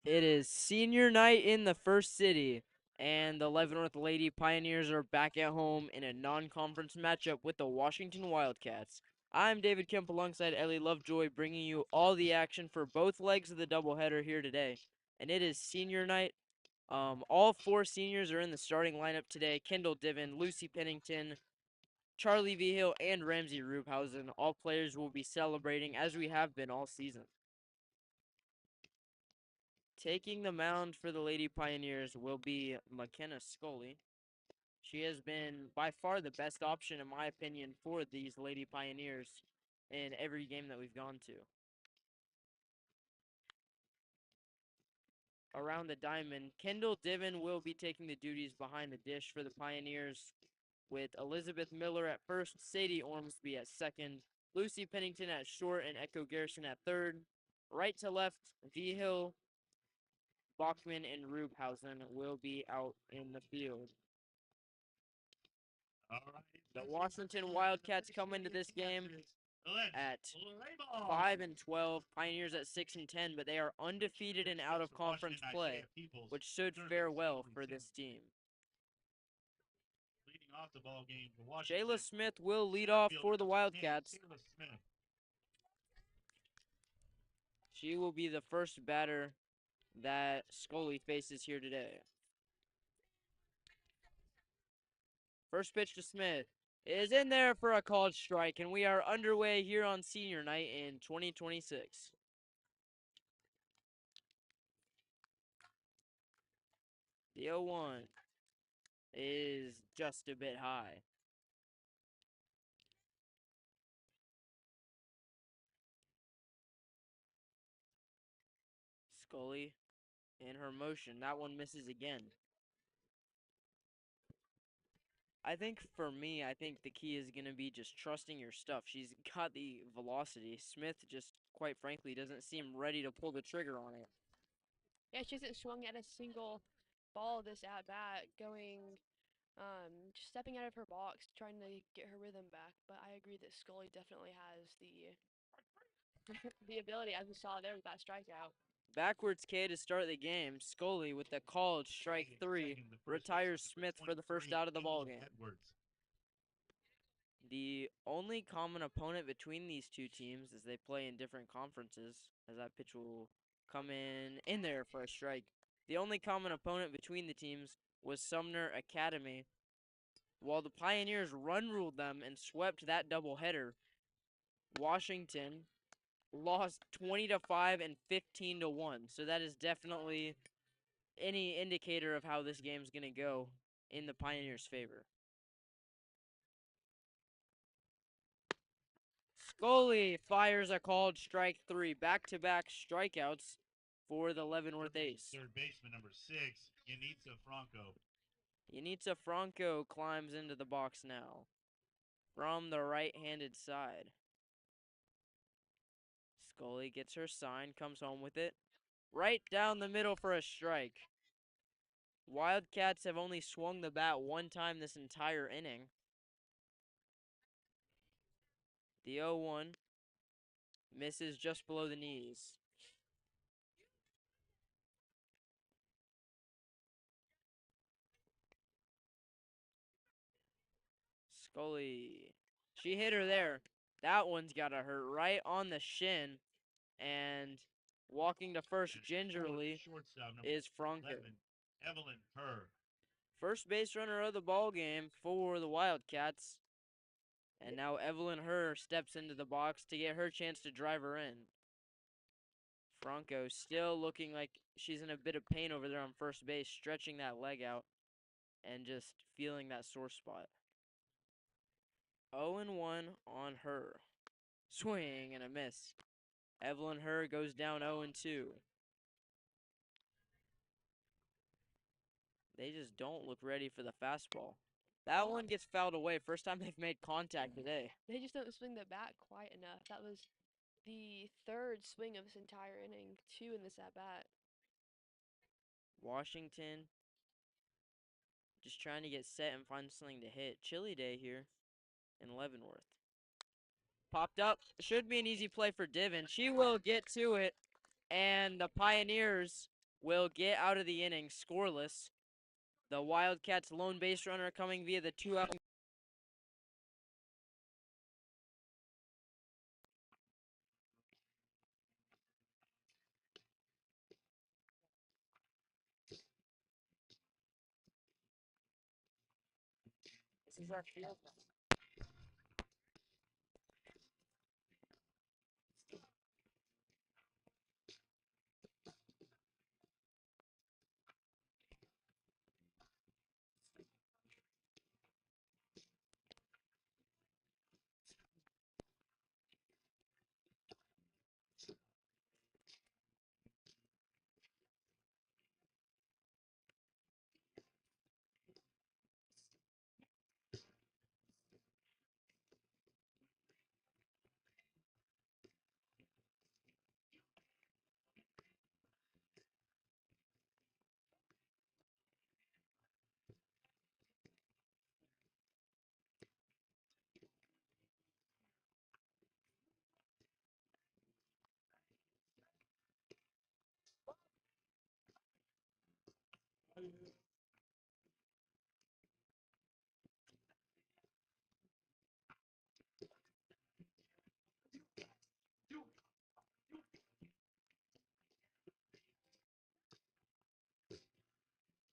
It is senior night in the First City, and the Leavenworth Lady Pioneers are back at home in a non-conference matchup with the Washington Wildcats. I'm David Kemp alongside Ellie Lovejoy, bringing you all the action for both legs of the doubleheader here today. And it is senior night. All four seniors are in the starting lineup today. Kendall Diven, Lucy Pennington, Charlie Vigil, and Ramsey Rubhausen. All players will be celebrating as we have been all season. Taking the mound for the Lady Pioneers will be McKenna Scully. She has been by far the best option, in my opinion, for these Lady Pioneers in every game that we've gone to. Around the diamond, Kendall Diven will be taking the duties behind the dish for the Pioneers, with Elizabeth Miller at first, Sadie Ormsby at second, Lucy Pennington at short, and Echo Garrison at third. Right to left, Vigil, Bachman, and Rubhausen will be out in the field. The Washington Wildcats come into this game at 5-12, Pioneers at 6-10, but they are undefeated in out-of-conference play, which should fare well for this team. Shayla Smith will lead off for the Wildcats. She will be the first batter that Scully faces here today. First pitch to Smith is in there for a called strike, and we are underway here on senior night in 2026. The 0-1 is just a bit high. Scully in her motion. That one misses again. I think for me, I think the key is going to be just trusting your stuff. She's got the velocity. Smith just, quite frankly, doesn't seem ready to pull the trigger on it. Yeah, she hasn't swung at a single ball this at bat, just stepping out of her box, trying to get her rhythm back. But I agree that Scully definitely has the ability, as we saw there with that strikeout. Backwards K to start the game. Scully with the called strike 3 retires Smith for the first out of the ballgame. The only common opponent between these two teams is they play in different conferences, as that pitch will come in there for a strike. The only common opponent between the teams was Sumner Academy. While the Pioneers run ruled them and swept that doubleheader, Washington lost 20-5 and 15-1. So that is definitely any indicator of how this game's going to go in the Pioneers' favor. Scully fires a called strike 3. Back-to-back strikeouts for the Leavenworth Ace. Third baseman number 6, Yanitza Franco. Yanitza Franco climbs into the box now from the right-handed side. Scully gets her sign, comes home with it. Right down the middle for a strike. Wildcats have only swung the bat one time this entire inning. The 0-1 misses just below the knees. Scully. She hit her there. That one's got to hurt right on the shin. And walking to first gingerly is Franco. Evelyn Purr. First base runner of the ball game for the Wildcats. And now Evelyn Herr steps into the box to get her chance to drive her in. Franco still looking like she's in a bit of pain over there on first base, stretching that leg out and just feeling that sore spot. 0-1 on her. Swing and a miss. Evelyn Herr goes down 0-2. They just don't look ready for the fastball. That one gets fouled away. First time they've made contact today. They just don't swing the bat quite enough. That was the third swing of this entire inning, 2 in this at bat. Washington just trying to get set and find something to hit. Chilly day here in Leavenworth. Popped up. Should be an easy play for Diven. She will get to it. And the Pioneers will get out of the inning scoreless. The Wildcats' lone base runner coming via the 2-out. This is our field.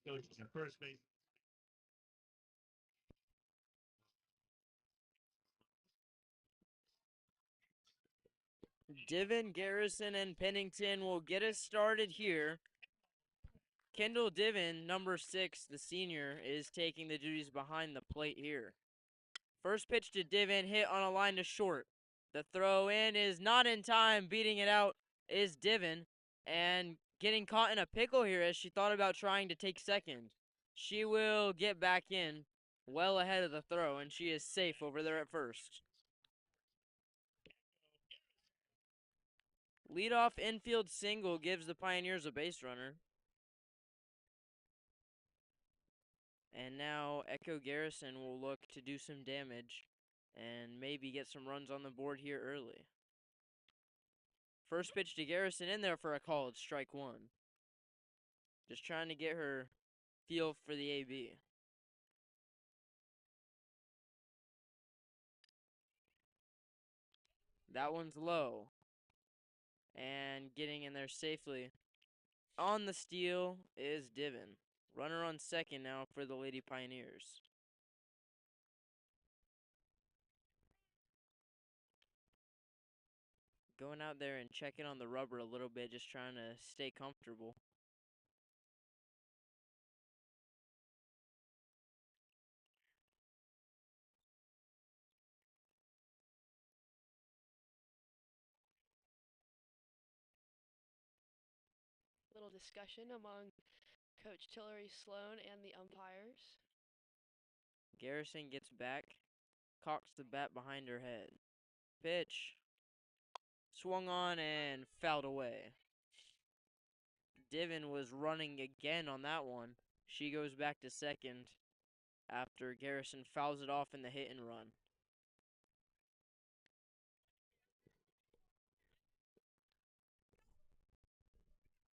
Coach at first base. Divin, Garrison, and Pennington will get us started here. Kendall Divin, number 6, the senior, is taking the duties behind the plate here. First pitch to Divin, hit on a line to short. The throw in is not in time. Beating it out is Divin, and getting caught in a pickle here as she thought about trying to take second. She will get back in well ahead of the throw, and she is safe over there at first. Leadoff infield single gives the Pioneers a base runner. And now Echo Garrison will look to do some damage and maybe get some runs on the board here early. First pitch to Garrison in there for a called strike one. Just trying to get her feel for the AB. That one's low. And getting in there safely on the steal is Divin. Runner on second now for the Lady Pioneers. Going out there and checking on the rubber a little bit, just trying to stay comfortable. Little discussion among Coach Tillery Sloan and the umpires. Garrison gets back, cocks the bat behind her head. Pitch. Swung on and fouled away. Divin was running again on that one. She goes back to second after Garrison fouls it off in the hit and run.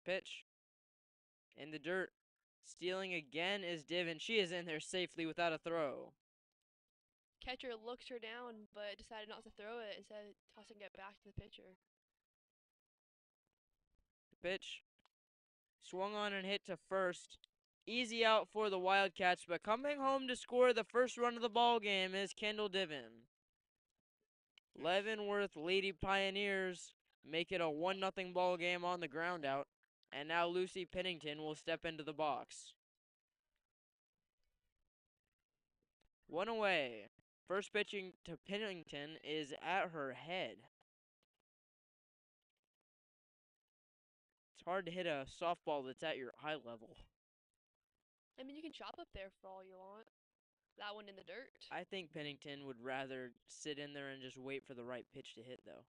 Pitch. In the dirt. Stealing again is Divin. She is in there safely without a throw. Catcher looks her down, but decided not to throw it, instead tossing it back to the pitcher. Pitch. Swung on and hit to first. Easy out for the Wildcats, but coming home to score the first run of the ball game is Kendall Divin. Leavenworth Lady Pioneers make it a 1-0 ball game on the ground out, and now Lucy Pennington will step into the box. One away. First pitching to Pennington is at her head. It's hard to hit a softball that's at your eye level. I mean, you can chop up there for all you want. That one in the dirt. I think Pennington would rather sit in there and just wait for the right pitch to hit, though.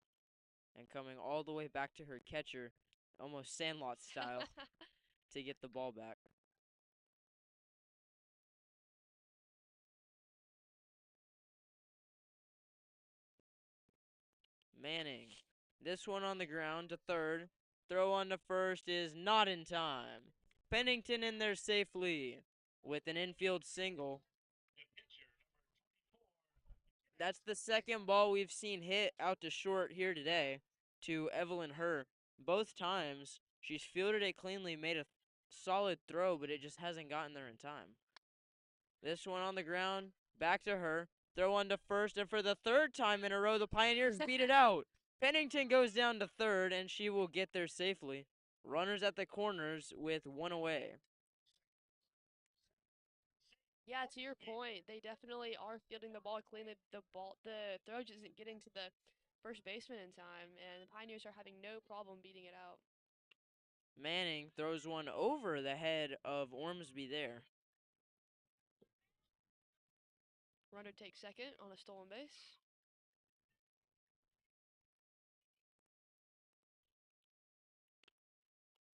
And coming all the way back to her catcher, almost Sandlot style, to get the ball back. Manning. This one on the ground to third. Throw on to first is not in time. Pennington in there safely with an infield single. That's the second ball we've seen hit out to short here today to Evelyn Herr. Both times she's fielded it cleanly, made a solid throw, but it just hasn't gotten there in time. This one on the ground, back to her. Throw on to first, and for the third time in a row, the Pioneers beat it out. Pennington goes down to third, and she will get there safely. Runners at the corners with one away. Yeah, to your point, they definitely are fielding the ball cleanly. The throw just isn't getting to the first baseman in time, and the Pioneers are having no problem beating it out. Manning throws one over the head of Ormsby there. Runner takes second on a stolen base.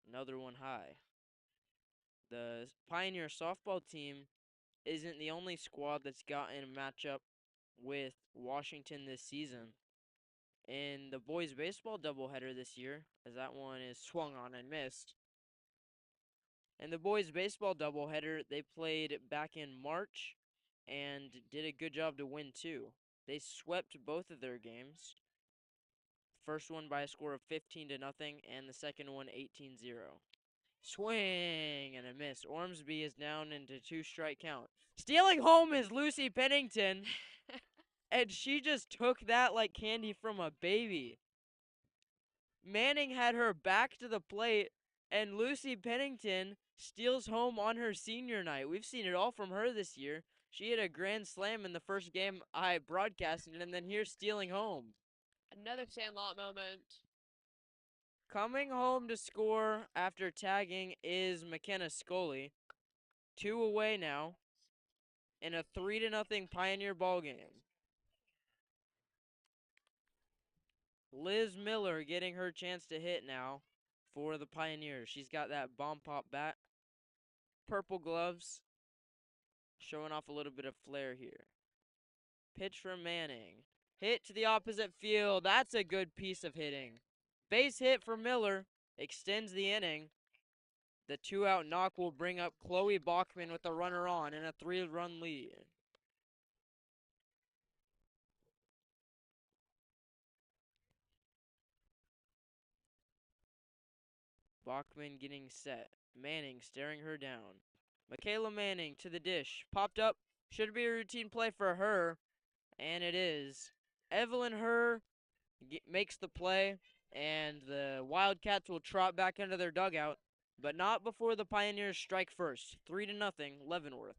Another one high. The Pioneer softball team isn't the only squad that's gotten a matchup with Washington this season. In the boys baseball doubleheader this year, as that one is swung on and missed. In the boys baseball doubleheader, they played back in March and did a good job to win too. They swept both of their games. First one by a score of 15-0 and the second one 18-0. Swing and a miss. Ormsby is down into 2-strike count. Stealing home is Lucy Pennington. And she just took that like candy from a baby. Manning had her back to the plate, and Lucy Pennington steals home on her senior night. We've seen it all from her this year. She hit a grand slam in the first game I broadcasted, and then here's stealing home. Another Sandlot moment. Coming home to score after tagging is McKenna Scully. 2 away now in a 3-0 Pioneer ball game. Liz Miller getting her chance to hit now for the Pioneers. She's got that bomb pop bat, purple gloves, showing off a little bit of flair here. Pitch from Manning. Hit to the opposite field. That's a good piece of hitting. Base hit for Miller. Extends the inning. The 2-out knock will bring up Chloe Bachman with the runner on and a 3-run lead. Bachman getting set. Manning staring her down. Michaela Manning to the dish. Popped up. Should be a routine play for her. And it is. Evelyn Herr makes the play. And the Wildcats will trot back into their dugout. But not before the Pioneers strike first. 3-0, Leavenworth.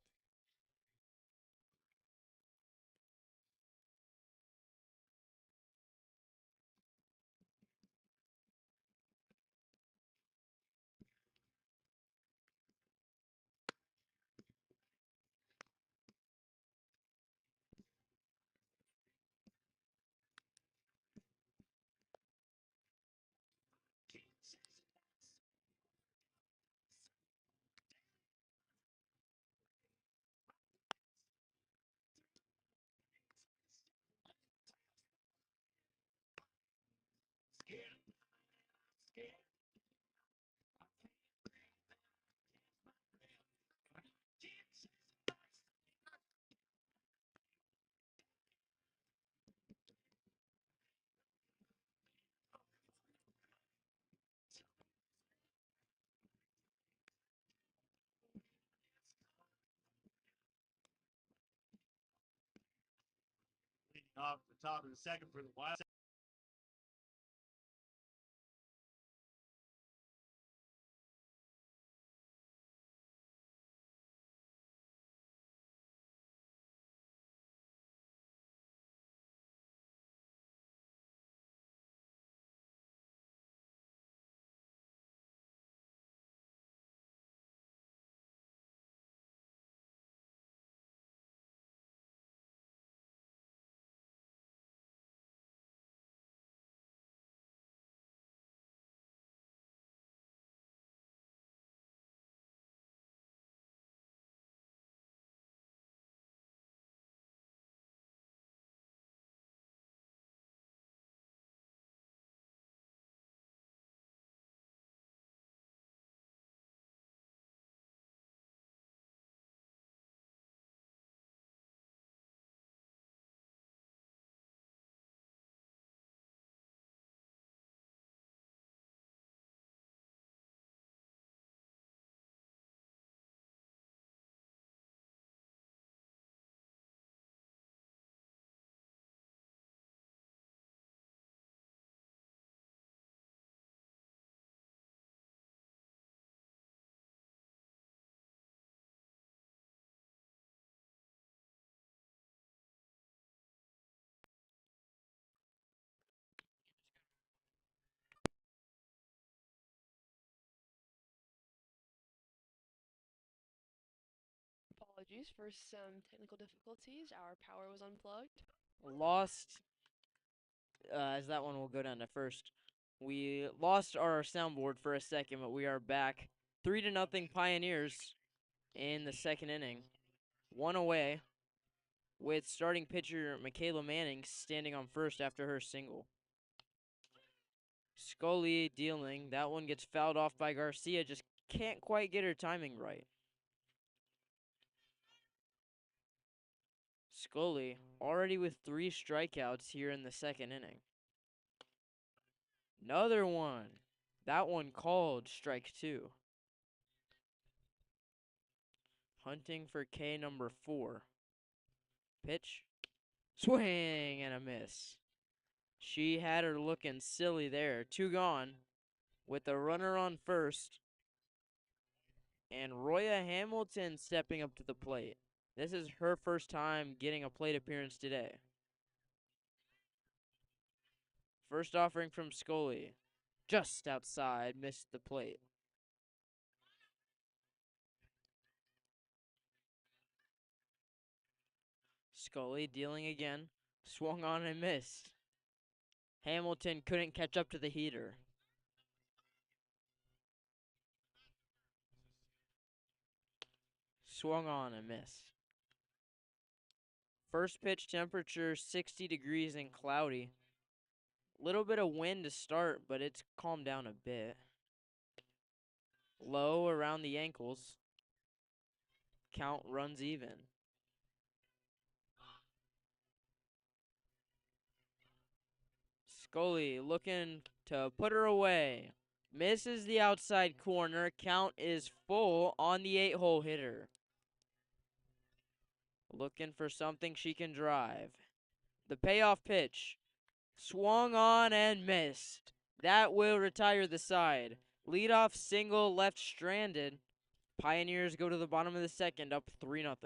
Leading off the top of the second for the Wild. apologies for some technical difficulties. Our power was unplugged. Lost, as that one will go down to first. We lost our soundboard for a second, but we are back. 3-0 Pioneers in the second inning. One away, with starting pitcher Michaela Manning standing on first after her single. Scully dealing. That one gets fouled off by Garcia. Just can't quite get her timing right. Scully already with 3 strikeouts here in the second inning. Another one. That one called strike 2. Hunting for K number 4. Pitch. Swing and a miss. She had her looking silly there. 2 gone with a runner on first. And Roya Hamilton stepping up to the plate. This is her first time getting a plate appearance today. First offering from Scully. Just outside, missed the plate. Scully dealing again. Swung on and missed. Hamilton couldn't catch up to the heater. Swung on and missed. First pitch temperature 60 degrees and cloudy. Little bit of wind to start, but it's calmed down a bit. Low around the ankles. Count runs even. Scully looking to put her away. Misses the outside corner. Count is full on the 8-hole hitter. Looking for something she can drive. The payoff pitch. Swung on and missed. That will retire the side. Leadoff single left stranded. Pioneers go to the bottom of the second, up 3-0.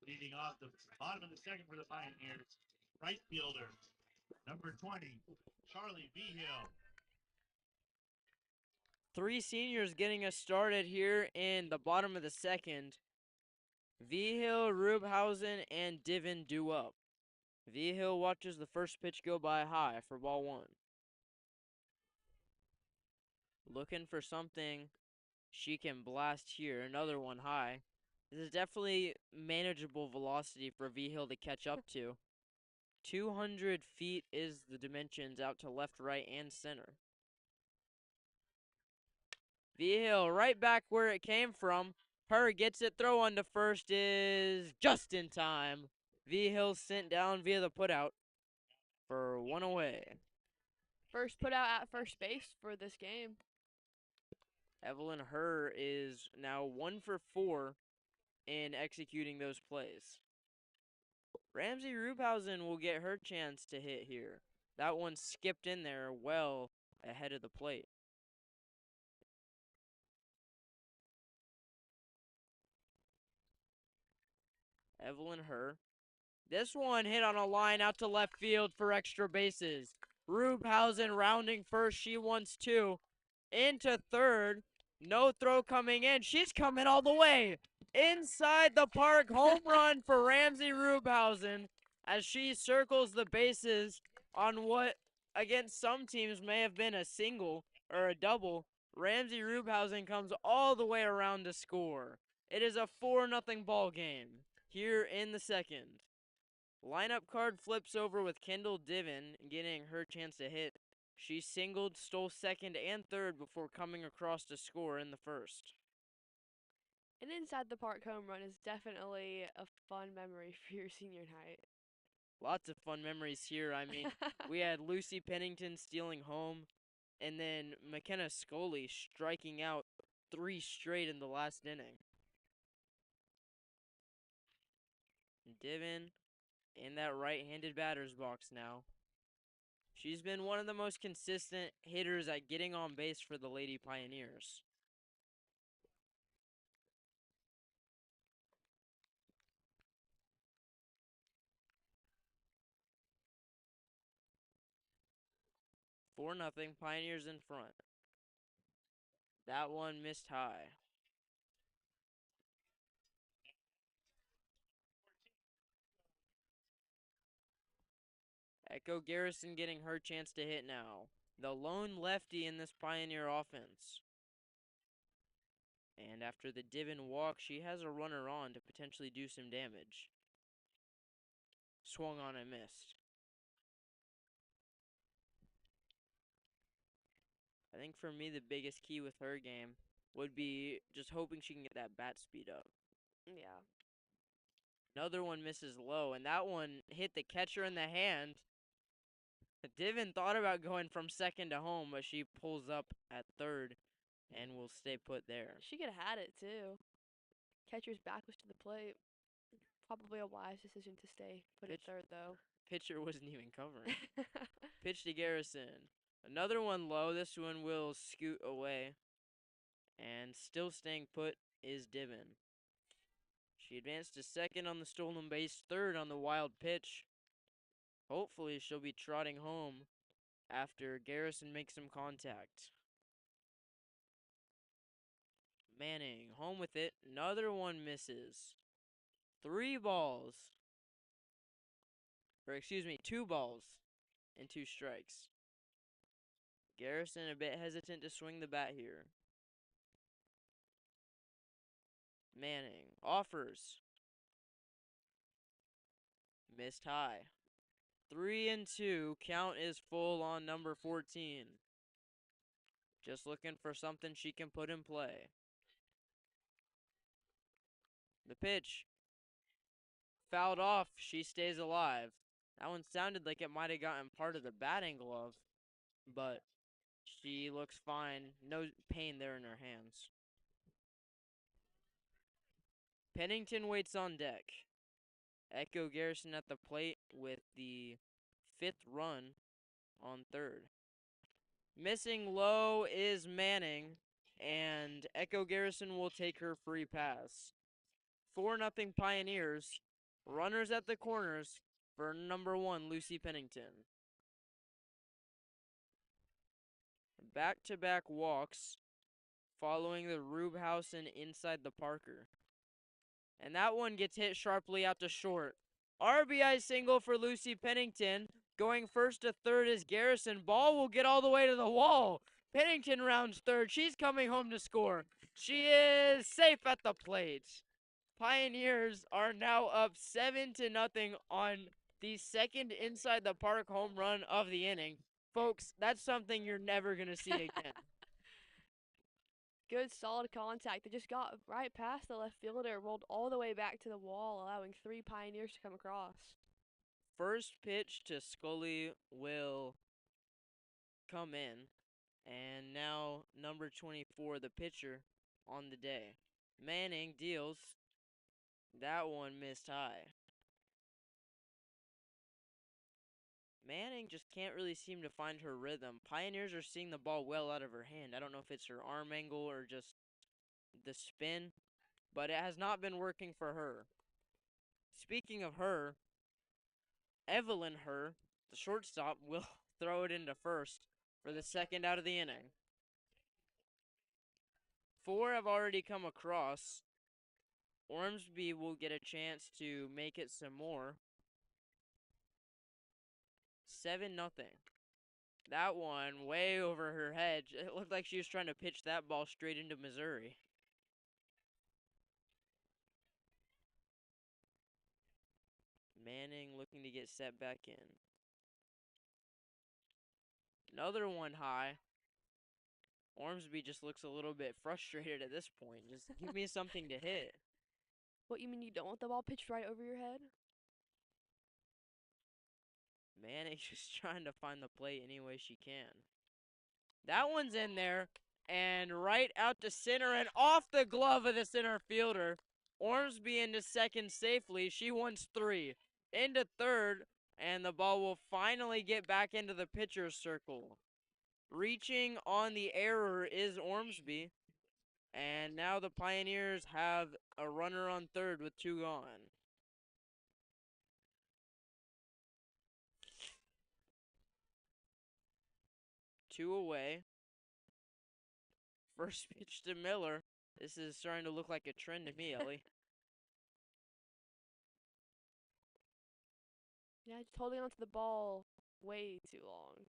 Leading off the bottom of the second for the Pioneers, right fielder, number 20, Charlie Vigil. 3 seniors getting us started here in the bottom of the second. Vigil, Rubhausen, and Divin due up. Vigil watches the first pitch go by high for ball 1. Looking for something she can blast here. Another one high. This is definitely manageable velocity for Vigil to catch up to. 200 feet is the dimensions out to left, right, and center. Vigil right back where it came from. Her gets it. Throw on to first is just in time. Vigil sent down via the putout for 1 away. First put out at first base for this game. Evelyn Herr is now 1 for 4 in executing those plays. Ramsey Rubhausen will get her chance to hit here. That one skipped in there well ahead of the plate. Evelyn Herr. This one hit on a line out to left field for extra bases. Rubhausen rounding first. She wants 2. Into third. No throw coming in. She's coming all the way. Inside the park. Home run for Ramsey Rubhausen. as she circles the bases on what against some teams may have been a single or a double. Ramsey Rubhausen comes all the way around to score. It is a 4-0 ball game here in the second. Lineup card flips over with Kendall Diven getting her chance to hit. She singled, stole second and third before coming across to score in the first. An inside the park home run is definitely a fun memory for your senior night. Lots of fun memories here. I mean, we had Lucy Pennington stealing home, and then McKenna Scully striking out 3 straight in the last inning. Diven in that right-handed batter's box now. She's been one of the most consistent hitters at getting on base for the Lady Pioneers. Four nothing, Pioneers in front. That one missed high. Echo Garrison getting her chance to hit now. The lone lefty in this Pioneer offense. And after the Diven walk, she has a runner on to potentially do some damage. Swung on and missed. I think for me, the biggest key with her game would be just hoping she can get that bat speed up. Yeah. Another one misses low, and that one hit the catcher in the hand. Diven thought about going from second to home, but she pulls up at third and will stay put there. She could have had it too. Catcher's back was to the plate. Probably a wise decision to stay put at third though. Pitcher wasn't even covering. Pitch to Garrison. Another one low. This one will scoot away. And still staying put is Diven. She advanced to second on the stolen base, third on the wild pitch. Hopefully she'll be trotting home after Garrison makes some contact. Manning, home with it. Another one misses. 2 balls and 2 strikes. Garrison a bit hesitant to swing the bat here. Manning offers. Missed high. 3-2. Count is full on number 14. Just looking for something she can put in play. The pitch. Fouled off. She stays alive. That one sounded like it might have gotten part of the batting glove, but she looks fine. No pain there in her hands. Pennington waits on deck. Echo Garrison at the plate with the 5th run on third. Missing low is Manning, and Echo Garrison will take her free pass. 4-0 Pioneers. Runners at the corners for number 1, Lucy Pennington. Back-to-back walks following the Rubhausen inside the Parker. And that one gets hit sharply out to short. RBI single for Lucy Pennington. Going first to third is Garrison. Ball will get all the way to the wall. Pennington rounds third. She's coming home to score. She is safe at the plate. Pioneers are now up 7-0 on the second inside the park home run of the inning. Folks, that's something you're never going to see again. Good solid contact. They just got right past the left fielder, rolled all the way back to the wall, allowing 3 Pioneers to come across. First pitch to Scully will come in. And now number 24, the pitcher on the day. Manning deals. That one missed high. Manning just can't really seem to find her rhythm. Pioneers are seeing the ball well out of her hand. I don't know if it's her arm angle or just the spin, but it has not been working for her. Speaking of her, Evelyn Her, the shortstop, will throw it into first for the second out of the inning. 4 have already come across. Ormsby will get a chance to make it some more. 7-0. That one way over her head. It looked like she was trying to pitch that ball straight into Missouri. Manning looking to get set back in. Another one high. Ormsby just looks a little bit frustrated at this point. Just give me something to hit. What, you mean you don't want the ball pitched right over your head? Manning just trying to find the plate any way she can. That one's in there. And right out to center and off the glove of the center fielder. Ormsby into second safely. She wants 3. Into third. And the ball will finally get back into the pitcher's circle. Reaching on the error is Ormsby. And now the Pioneers have a runner on third with 2 gone. Two away. First pitch to Miller. This is starting to look like a trend to me, Ellie. Yeah, just holding onto the ball way too long.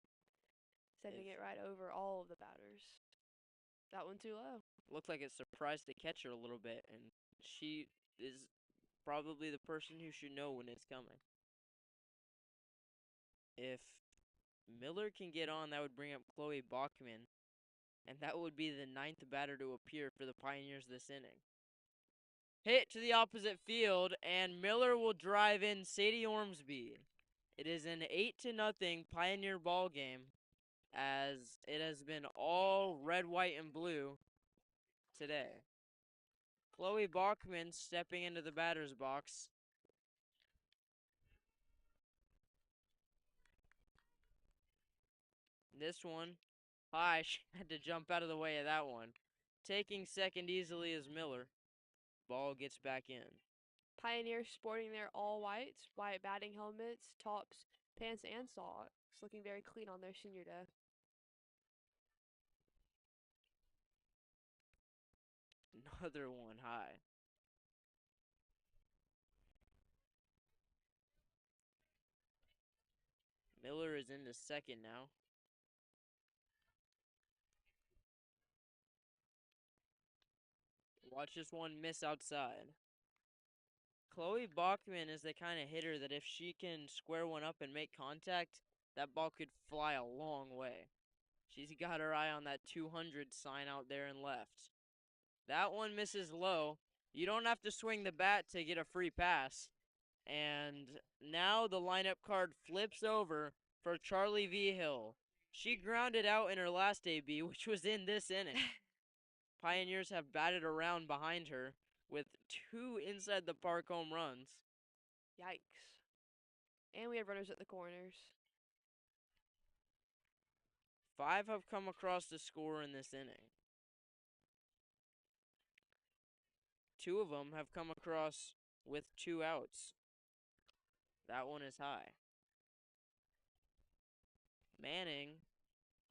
Sending it right over all of the batters. That one too low. Looked like it surprised the catcher a little bit, and she is probably the person who should know when it's coming. If Miller can get on, that would bring up Chloe Bachman, and that would be the 9th batter to appear for the Pioneers this inning. Hit to the opposite field, and Miller will drive in Sadie Ormsby. It is an 8-0 Pioneer ball game, as it has been all red, white, and blue today. Chloe Bachman stepping into the batter's box. This one, high, she had to jump out of the way of that one. Taking second easily is Miller. Ball gets back in. Pioneers sporting their all whites, white batting helmets, tops, pants, and socks. Looking very clean on their senior day. Another one high. Miller is into second now. Watch this one miss outside. Chloe Bachman is the kind of hitter that if she can square one up and make contact, that ball could fly a long way. She's got her eye on that 200 sign out there and left. That one misses low. You don't have to swing the bat to get a free pass. And now the lineup card flips over for Charlie V. Hill. She grounded out in her last AB, which was in this inning. Pioneers have batted around behind her with 2 inside the park home runs. Yikes. And we have runners at the corners. 5 have come across the score in this inning. 2 of them have come across with 2 outs. That one is high. Manning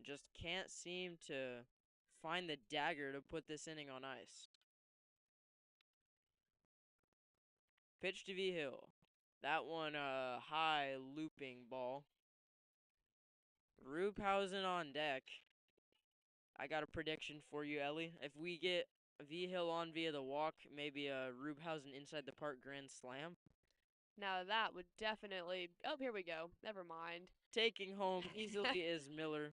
just can't seem to find the dagger to put this inning on ice. Pitch to V. Hill. That one, high looping ball. Rubhausen on deck. I got a prediction for you, Ellie. If we get V. Hill on via the walk, maybe a Rubhausen inside the park grand slam. Now that would definitely... Oh, here we go. Never mind. Taking home easily is Miller.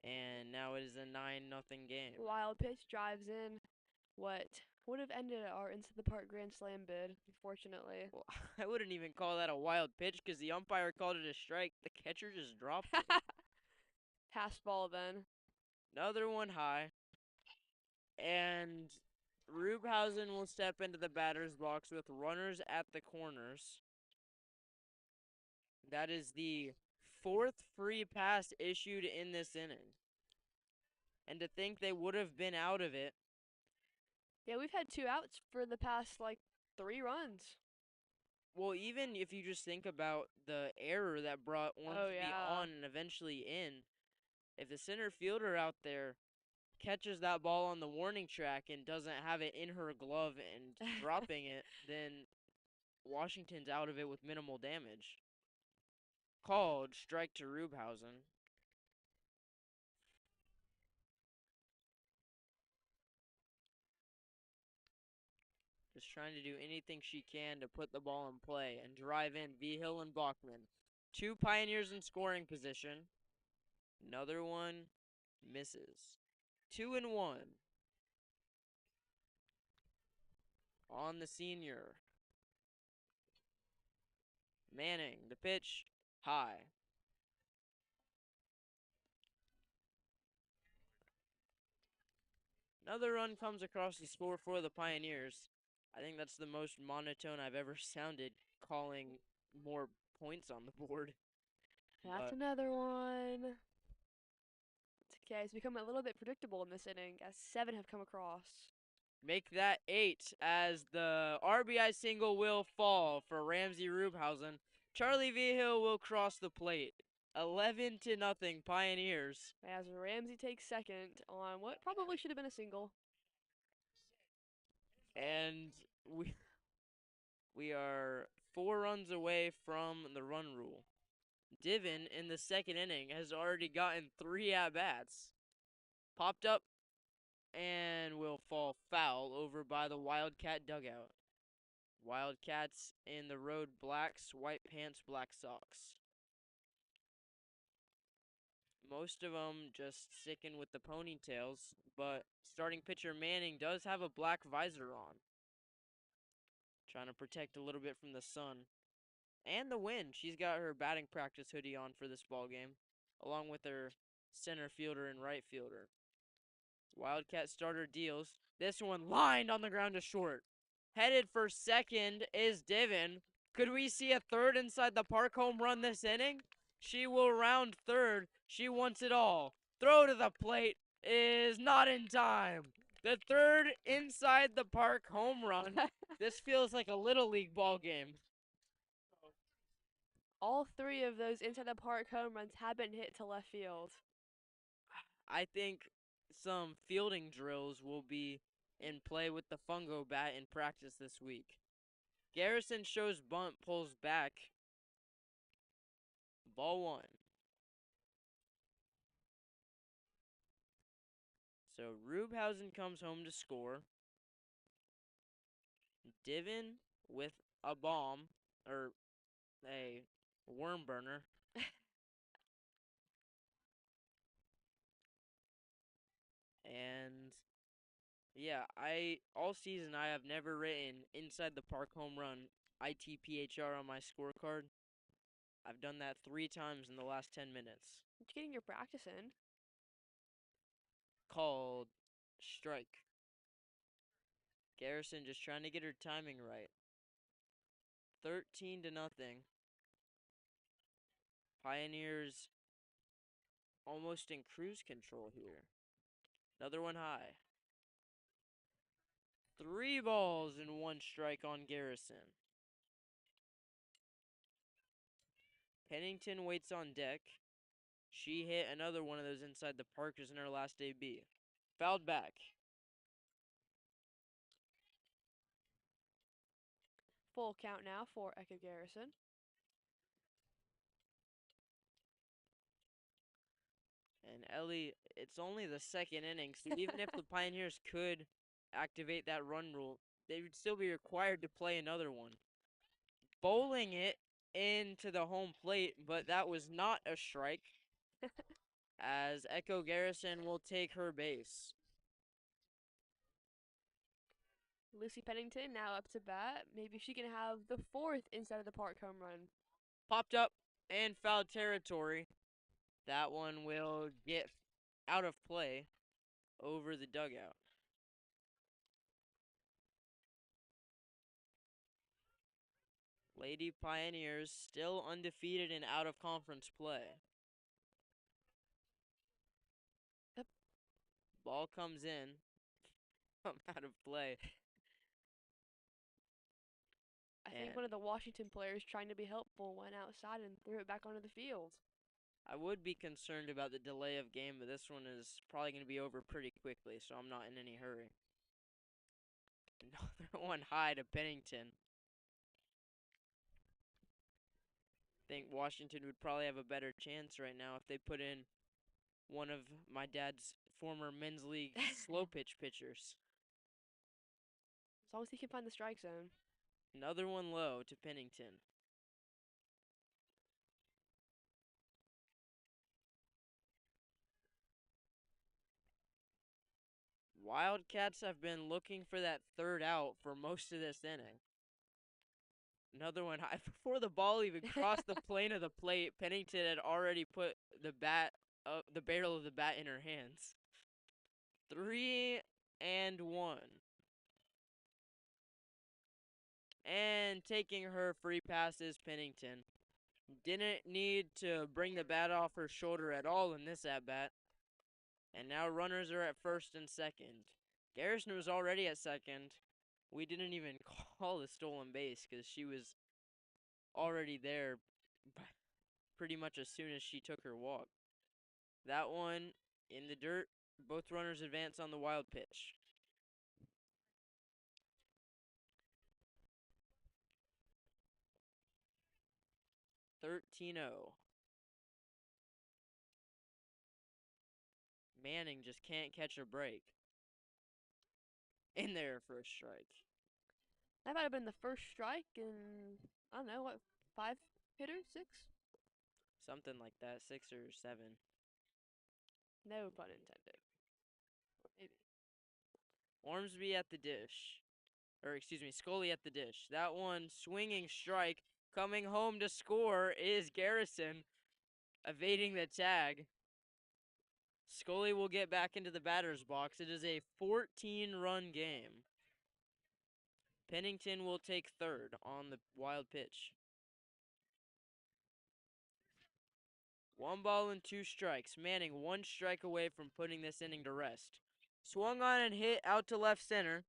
And now it is a 9-0 game. Wild pitch drives in what would have ended our Inside the Park Grand Slam bid, unfortunately. Well, I wouldn't even call that a wild pitch because the umpire called it a strike. The catcher just dropped it. Pass ball then. Another one high. And Rubhausen will step into the batter's box with runners at the corners. That is the 4th free pass issued in this inning. And to think they would have been out of it. Yeah, we've had 2 outs for the past, 3 runs. Well, even if you just think about the error that brought Ormsby on and eventually in, if the center fielder out there catches that ball on the warning track and doesn't have it in her glove and dropping it, then Washington's out of it with minimal damage. Called strike to Rubhausen. Just trying to do anything she can to put the ball in play and drive in Vigil and Bachman. 2 Pioneers in scoring position. Another one misses. 2-1 on the senior. Manning, the pitch, high. Another run comes across the score for the Pioneers. I think that's the most monotone I've ever sounded, calling more points on the board. That's another one. It's okay. It's become a little bit predictable in this inning as 7 have come across. Make that 8 as the RBI single will fall for Ramsey Rubhausen. Charlie Vigil will cross the plate. 11-0 Pioneers. As Ramsey takes second on what probably should have been a single. And we are 4 runs away from the run rule. Divin in the second inning has already gotten 3 at-bats. Popped up and will fall foul over by the Wildcat dugout. Wildcats in the road blacks, white pants, black socks. Most of them just sticking with the ponytails, but starting pitcher Manning does have a black visor on. Trying to protect a little bit from the sun and the wind. She's got her batting practice hoodie on for this ball game, along with her center fielder and right fielder. Wildcat starter deals. This one lined on the ground to short. Headed for second is Divin. Could we see a third inside the park home run this inning? She will round third. She wants it all. Throw to the plate is not in time. The third inside the park home run. This feels like a Little League ball game. All 3 of those inside the park home runs have been hit to left field. I think some fielding drills will be in play with the fungo bat in practice this week. Garrison shows bunt, pulls back. Ball 1. So Rubhausen comes home to score. Divin with a bomb, or a worm burner. And yeah, all season I have never written inside the park home run ITPHR on my scorecard. I've done that 3 times in the last 10 minutes. You're getting your practice in. Called strike. Garrison just trying to get her timing right. 13-0. Pioneers almost in cruise control here. Another one high. 3 balls and 1 strike on Garrison. Pennington waits on deck. She hit another one of those inside the Parkers in her last AB. Fouled back. Full count now for Echo Garrison. And Ellie, it's only the second inning, so even if the Pioneers could activate that run rule, they would still be required to play another one. Bowling it into the home plate, but that was not a strike, as Echo Garrison will take her base. Lucy Pennington now up to bat. Maybe she can have the 4th inside of the park home run. Popped up and foul territory. That one will get out of play over the dugout. Lady Pioneers still undefeated in out-of-conference play. Yep. Ball comes in. I'm out of play. I think one of the Washington players trying to be helpful went outside and threw it back onto the field. I would be concerned about the delay of game, but this one is probably going to be over pretty quickly, so I'm not in any hurry. Another one high to Pennington. think Washington would probably have a better chance right now if they put in one of my dad's former men's league slow pitch pitchers. As long as he can find the strike zone. Another one low to Pennington. Wildcats have been looking for that third out for most of this inning. Another one high. Before the ball even crossed the plane of the plate, Pennington had already put the barrel of the bat in her hands. 3-1. And taking her free pass is Pennington. Didn't need to bring the bat off her shoulder at all in this at-bat. And now runners are at first and second. Garrison was already at second. We didn't even call the stolen base because she was already there pretty much as soon as she took her walk. That one in the dirt. Both runners advance on the wild pitch. 13-0. Manning just can't catch a break. In there for a strike. That might have been the first strike in, I don't know, what, 5 hitters? 6? Something like that. 6 or 7. No pun intended. Or maybe. Ormsby at the dish. Or excuse me, Scully at the dish. That one swinging strike. Coming home to score is Garrison. Evading the tag. Scully will get back into the batter's box. It is a 14-run game. Pennington will take third on the wild pitch. 1 ball and 2 strikes. Manning 1 strike away from putting this inning to rest. Swung on and hit out to left center.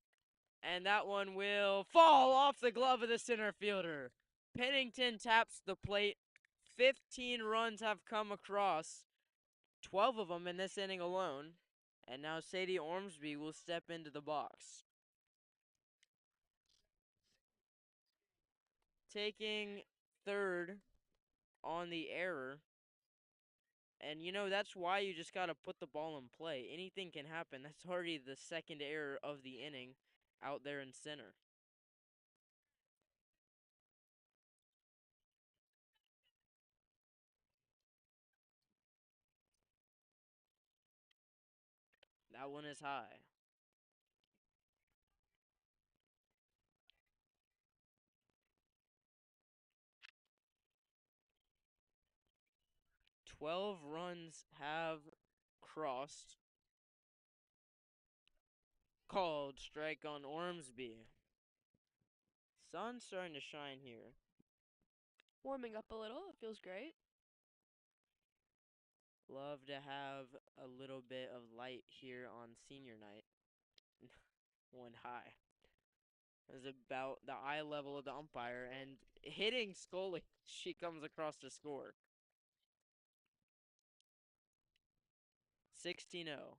And that one will fall off the glove of the center fielder. Pennington taps the plate. 15 runs have come across. 12 of them in this inning alone. And now Sadie Ormsby will step into the box. Taking third on the error. And, you know, that's why you just got to put the ball in play. Anything can happen. That's already the second error of the inning out there in center. That one is high. "12 runs have crossed." Called strike on Ormsby. Sun's starting to shine here. Warming up a little. It feels great. Love to have a little bit of light here on senior night. One high. It was about the eye level of the umpire, and hitting Scully, she comes across to score. 16-0.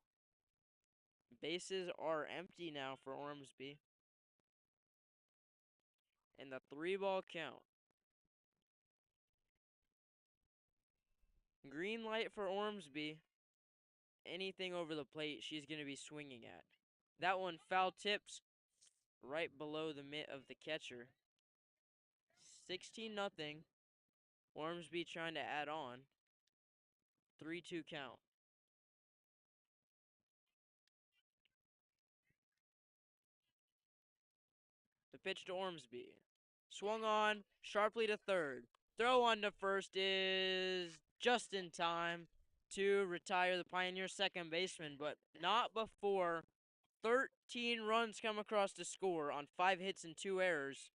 Bases are empty now for Ormsby. And the 3-ball count. Green light for Ormsby. Anything over the plate, she's going to be swinging at. That one foul tips right below the mitt of the catcher. 16-0. Ormsby trying to add on. 3-2 count. The pitch to Ormsby. Swung on, sharply to third. Throw on to first is just in time to retire the Pioneer second baseman, but not before 13 runs come across to score on 5 hits and 2 errors,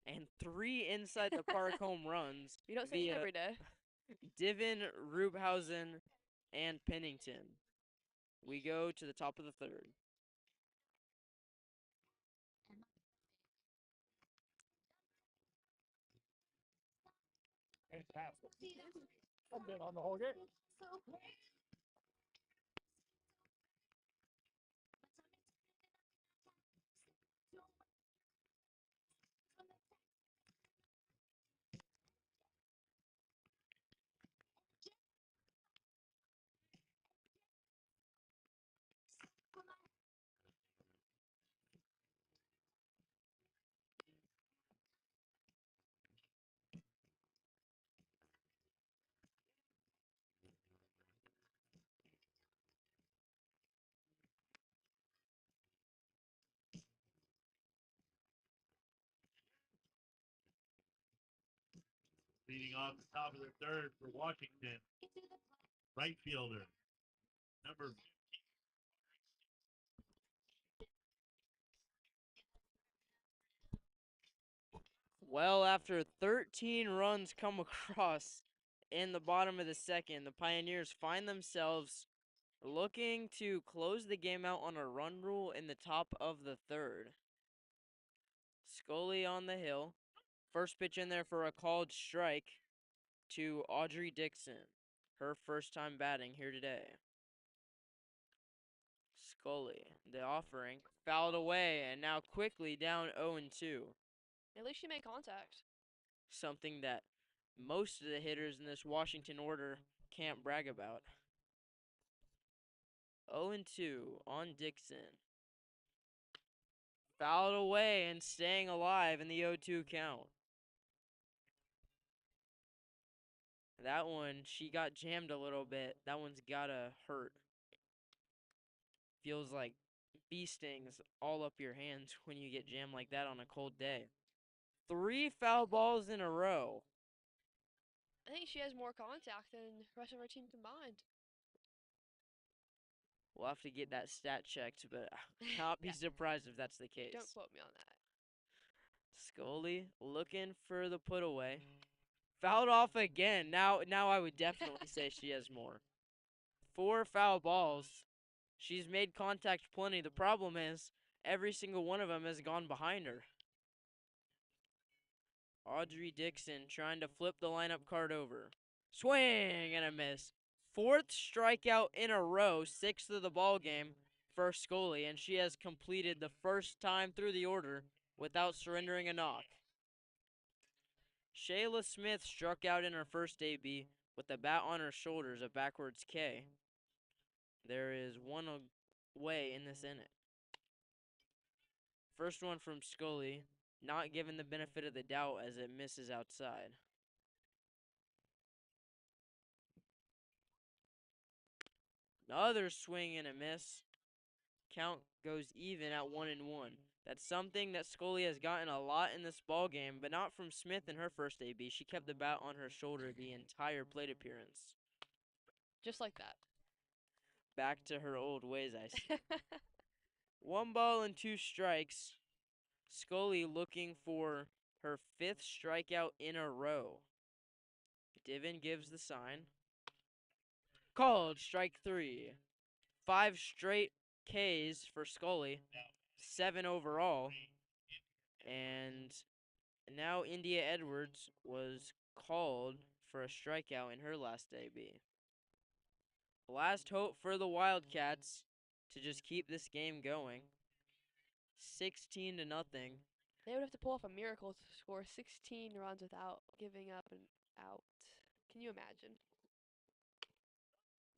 and 3 inside the park home runs. You don't say it via every day. Divin, Rubhausen, and Pennington. We go to the top of the third. Fantastic. I've been on the whole game. Leading off the top of the third for Washington, right fielder, number Well, after 13 runs come across in the bottom of the second, the Pioneers find themselves looking to close the game out on a run rule in the top of the third. Scully on the hill. First pitch in there for a called strike to Audrey Dixon. Her first time batting here today. Scully, the offering, fouled away and now quickly down 0-2. At least she made contact. Something that most of the hitters in this Washington order can't brag about. 0-2 on Dixon. Fouled away and staying alive in the 0-2 count. That one, she got jammed a little bit. That one's gotta hurt. Feels like bee stings all up your hands when you get jammed like that on a cold day. 3 foul balls in a row. I think she has more contact than the rest of our team combined. We'll have to get that stat checked, but I'll not be Yeah. surprised if that's the case. Don't quote me on that. Scully looking for the put away. Fouled off again. Now I would definitely say she has more. 4 foul balls. She's made contact plenty. The problem is every single one of them has gone behind her. Audrey Dixon trying to flip the lineup card over. Swing and a miss. 4th strikeout in a row, 6th of the ball game for Scully, and she has completed the first time through the order without surrendering a knock. Shayla Smith struck out in her first AB with the bat on her shoulders, a backwards K. There is one away in this inning. First one from Scully, not given the benefit of the doubt as it misses outside. Another swing and a miss. Count goes even at 1-1. That's something that Scully has gotten a lot in this ball game, but not from Smith in her first AB. She kept the bat on her shoulder the entire plate appearance. Just like that. Back to her old ways, I see. 1 ball and 2 strikes. Scully looking for her 5th strikeout in a row. Divin gives the sign. Called strike 3. 5 straight Ks for Scully. 7 overall. And now India Edwards was called for a strikeout in her last AB. Last hope for the Wildcats to just keep this game going. 16-0. They would have to pull off a miracle to score 16 runs without giving up an out. Can you imagine?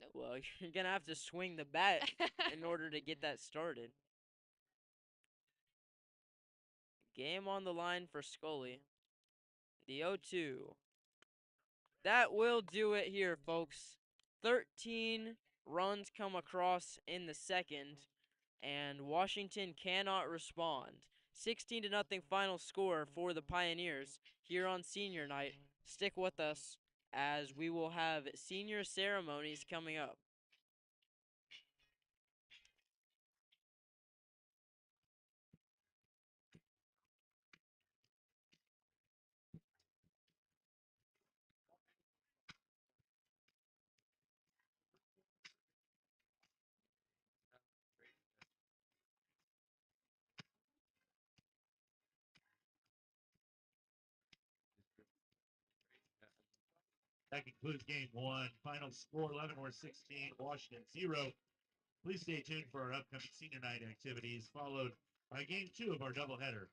Nope. Well, you're going to have to swing the bat in order to get that started. Game on the line for Scully. The 0-2. That will do it here, folks. 13 runs come across in the second, and Washington cannot respond. 16-0 final score for the Pioneers here on senior night. Stick with us as we will have senior ceremonies coming up. That concludes game 1. Final score, Leavenworth 16, Washington 0. Please stay tuned for our upcoming senior night activities, followed by game 2 of our doubleheader.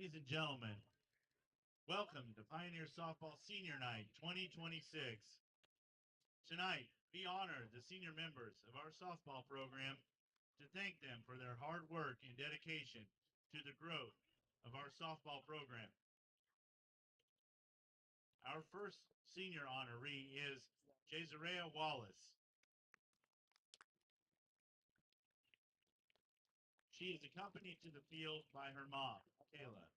Ladies and gentlemen, welcome to Pioneer Softball Senior Night 2026. Tonight, we honor the senior members of our softball program to thank them for their hard work and dedication to the growth of our softball program. Our first senior honoree is Jezarea Wallace. She is accompanied to the field by her mom, Kayla.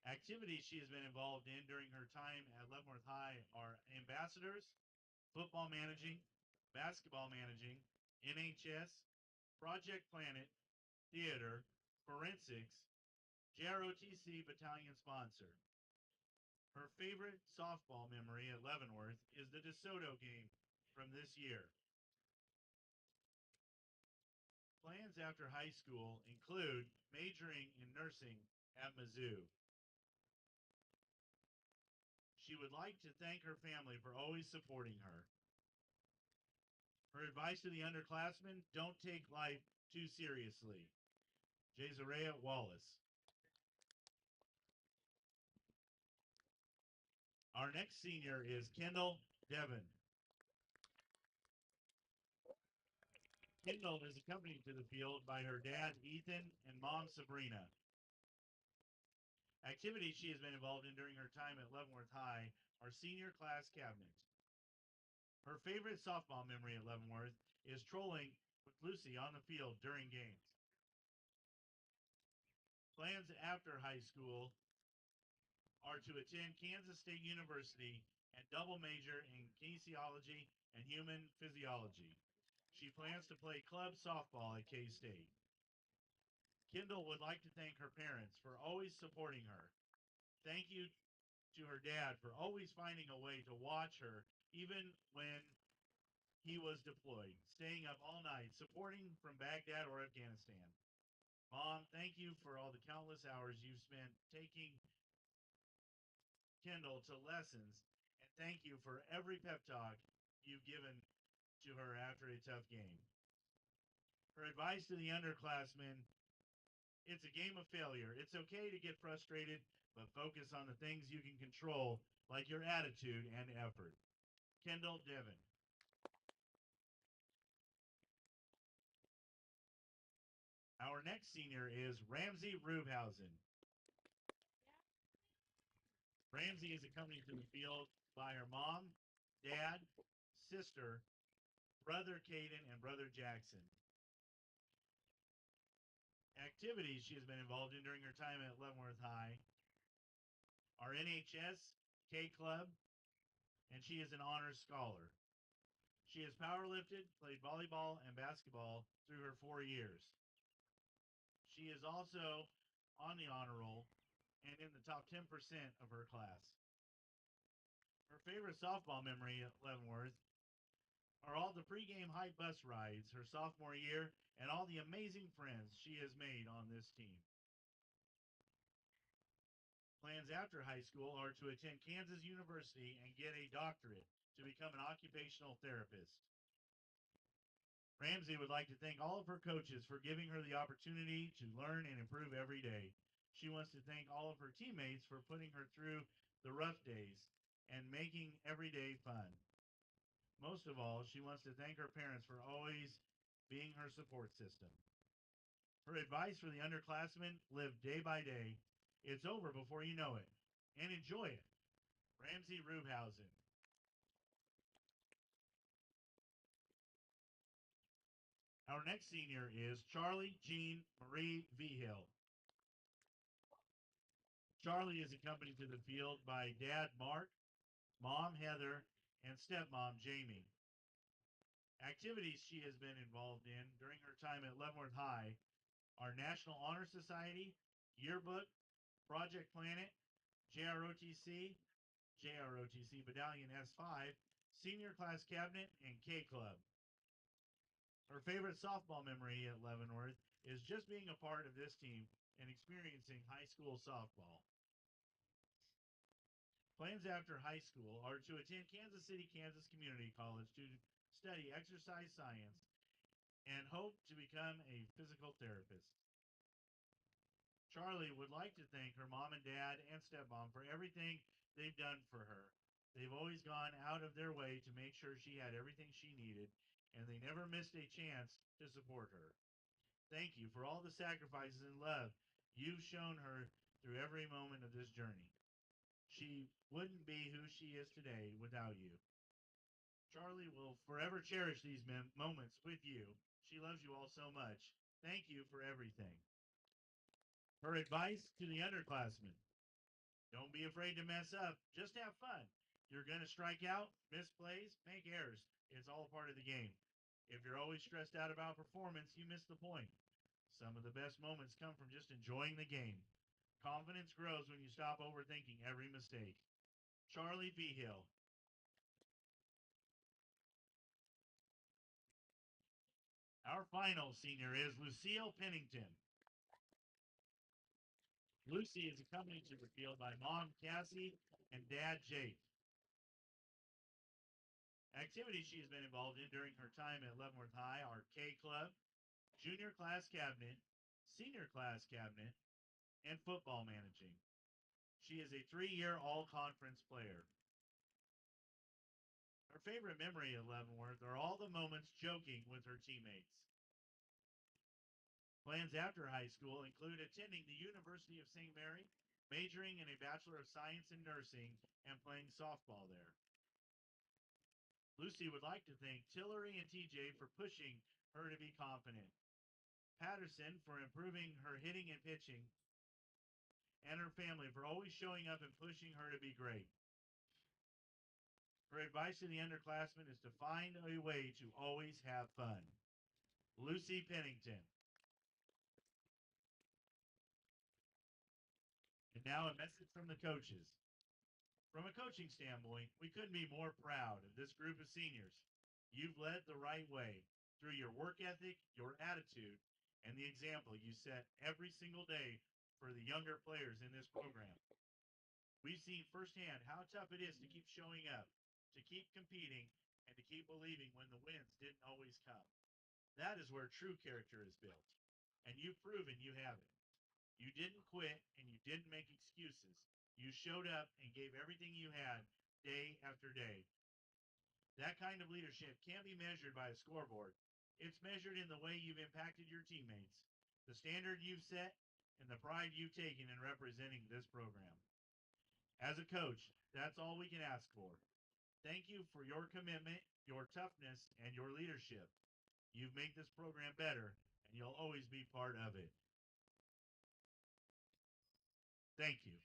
Activities she has been involved in during her time at Leavenworth High are ambassadors, football managing, basketball managing, NHS, Project Planet, theater, forensics, JROTC battalion sponsor. Her favorite softball memory at Leavenworth is the DeSoto game from this year. Plans after high school include majoring in nursing at Mizzou. She would like to thank her family for always supporting her. Her advice to the underclassmen, don't take life too seriously. Jezarea Wallace. Our next senior is Kendall Devon. Kendall is accompanied to the field by her dad, Ethan, and mom, Sabrina. Activities she has been involved in during her time at Leavenworth High are senior class cabinet. Her favorite softball memory at Leavenworth is trolling with Lucy on the field during games. Plans after high school are to attend Kansas State University and double major in kinesiology and human physiology. She plans to play club softball at K-State. Kendall would like to thank her parents for always supporting her. Thank you to her dad for always finding a way to watch her even when he was deployed, staying up all night, supporting from Baghdad or Afghanistan. Mom, thank you for all the countless hours you've spent taking Kendall to lessons, and thank you for every pep talk you've given to her after a tough game. Her advice to the underclassmen, it's a game of failure. It's okay to get frustrated, but focus on the things you can control, like your attitude and effort. Kendall Devon. Our next senior is Ramsey Rubhausen. Ramsey is accompanied to the field by her mom, dad, sister, brother Caden, and brother Jackson. Activities she has been involved in during her time at Leavenworth High are NHS, K Club, and she is an honors scholar. She has powerlifted, played volleyball and basketball through her 4 years. She is also on the honor roll and in the top 10% of her class. Her favorite softball memory at Leavenworth are all the pregame hype bus rides her sophomore year and all the amazing friends she has made on this team. Plans after high school are to attend Kansas University and get a doctorate to become an occupational therapist. Ramsey would like to thank all of her coaches for giving her the opportunity to learn and improve every day. She wants to thank all of her teammates for putting her through the rough days and making every day fun. Most of all, she wants to thank her parents for always being her support system. Her advice for the underclassmen, live day by day. It's over before you know it. And enjoy it. Ramsey Rubhausen. Our next senior is Charlie Jean Marie Vigil. Charlie is accompanied to the field by dad Mark, mom Heather, and stepmom Jamie. Activities she has been involved in during her time at Leavenworth High are National Honor Society, Yearbook, Project Planet, JROTC, JROTC Battalion S5, Senior Class Cabinet, and K Club. Her favorite softball memory at Leavenworth is just being a part of this team and experiencing high school softball. Plans after high school are to attend Kansas City, Kansas Community College to study exercise science and hope to become a physical therapist. Charlie would like to thank her mom and dad and stepmom for everything they've done for her. They've always gone out of their way to make sure she had everything she needed, and they never missed a chance to support her. Thank you for all the sacrifices and love you've shown her through every moment of this journey. She wouldn't be who she is today without you. Charlie will forever cherish these moments with you. She loves you all so much. Thank you for everything. Her advice to the underclassmen: don't be afraid to mess up. Just have fun. You're going to strike out, miss plays, make errors. It's all part of the game. If you're always stressed out about performance, you miss the point. Some of the best moments come from just enjoying the game. Confidence grows when you stop overthinking every mistake. Charlie B. Hill. Our final senior is Lucille Pennington. Lucy is accompanied to the field by mom Cassie and dad Jake. Activities she has been involved in during her time at Leavenworth High are K Club, Junior Class Cabinet, Senior Class Cabinet, and football managing. She is a 3-year all-conference player. Her favorite memory of Leavenworth are all the moments joking with her teammates. Plans after high school include attending the University of St. Mary, majoring in a Bachelor of Science in Nursing, and playing softball there. Lucy would like to thank Tillery and TJ for pushing her to be confident, Patterson for improving her hitting and pitching, and her family for always showing up and pushing her to be great. Her advice to the underclassmen is to find a way to always have fun. Lucy Pennington. And now a message from the coaches. From a coaching standpoint, we couldn't be more proud of this group of seniors. You've led the right way through your work ethic, your attitude, and the example you set every single day for the younger players in this program. We've seen firsthand how tough it is to keep showing up, to keep competing, and to keep believing when the wins didn't always come. That is where true character is built, and you've proven you have it. You didn't quit and you didn't make excuses. You showed up and gave everything you had day after day. That kind of leadership can't be measured by a scoreboard. It's measured in the way you've impacted your teammates, the standard you've set, and the pride you've taken in representing this program. As a coach, that's all we can ask for. Thank you for your commitment, your toughness, and your leadership. You've made this program better, and you'll always be part of it. Thank you.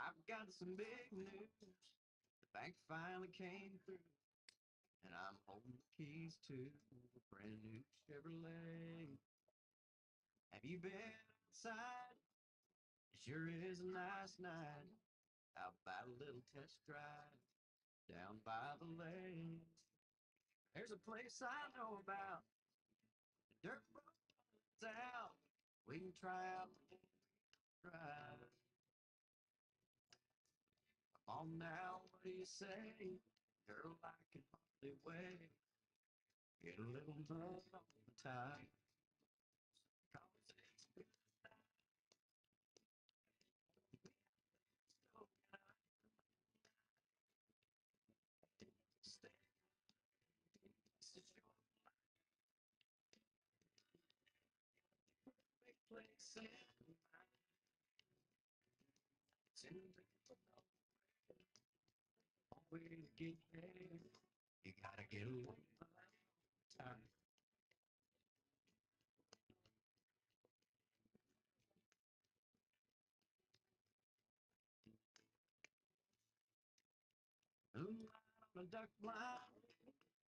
I've got some big news. The bank finally came through, and I'm holding the keys to a brand new Chevrolet. Have you been outside? It sure is a nice night. How about a little test drive down by the lake? There's a place I know about. The dirt road's out. We can try out the drive. Come on now, what do you say? Girl, I can hardly wait. Get a little mud on the tire. Way to get there, you gotta get a little time. Moonlight on a duck blind,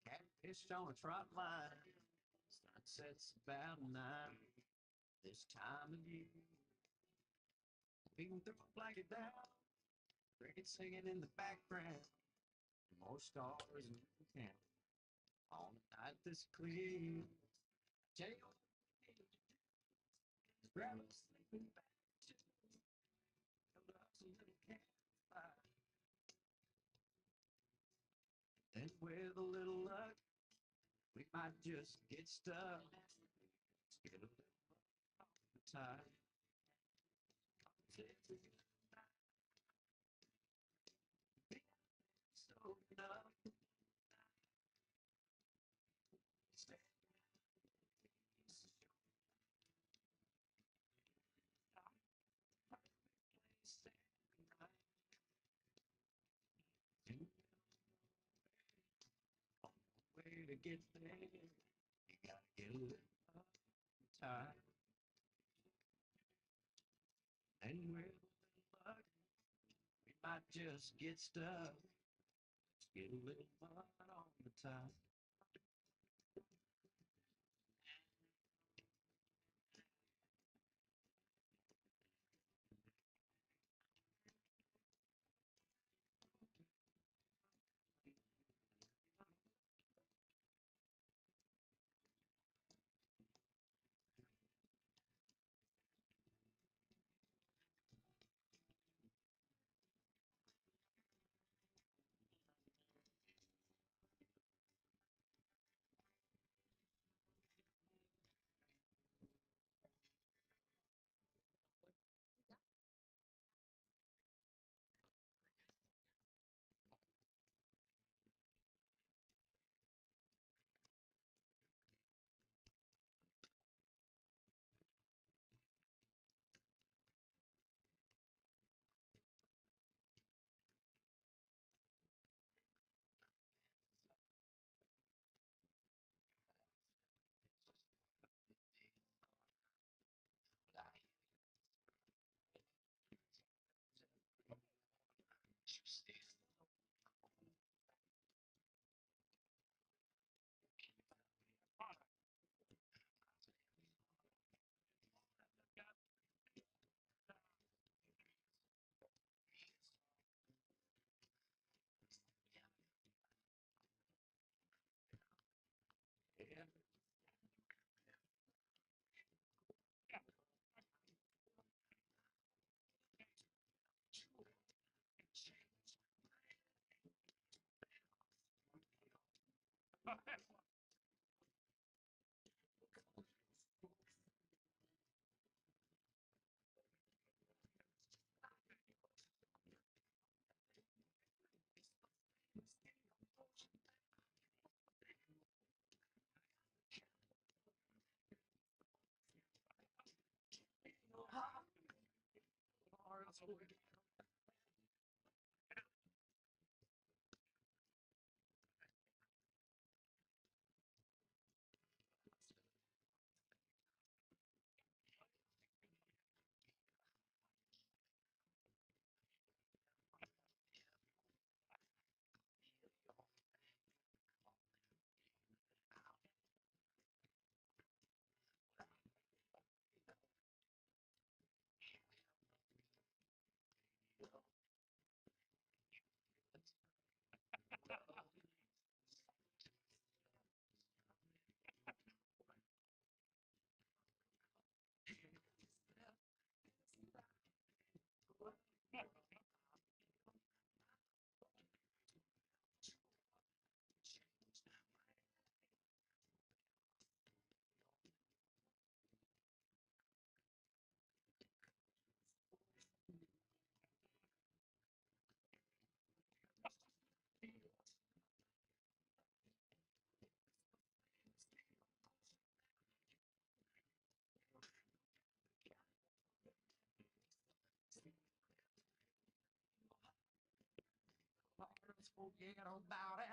catfish on a trot line. Sunset's about 9 this time of year. We can throw a blanket down, crickets singing in the background. More stars than you can count on a night this clear. Tell you what we need to do is grab a sleeping bag too. Build us a little campfire. Then with a little luck, we might just get stuck. Get a little time. So enough. Way to get there, you gotta get a little time. And with a little luck, we might just get stuck. Let's get a little mud on the time. Forget about it.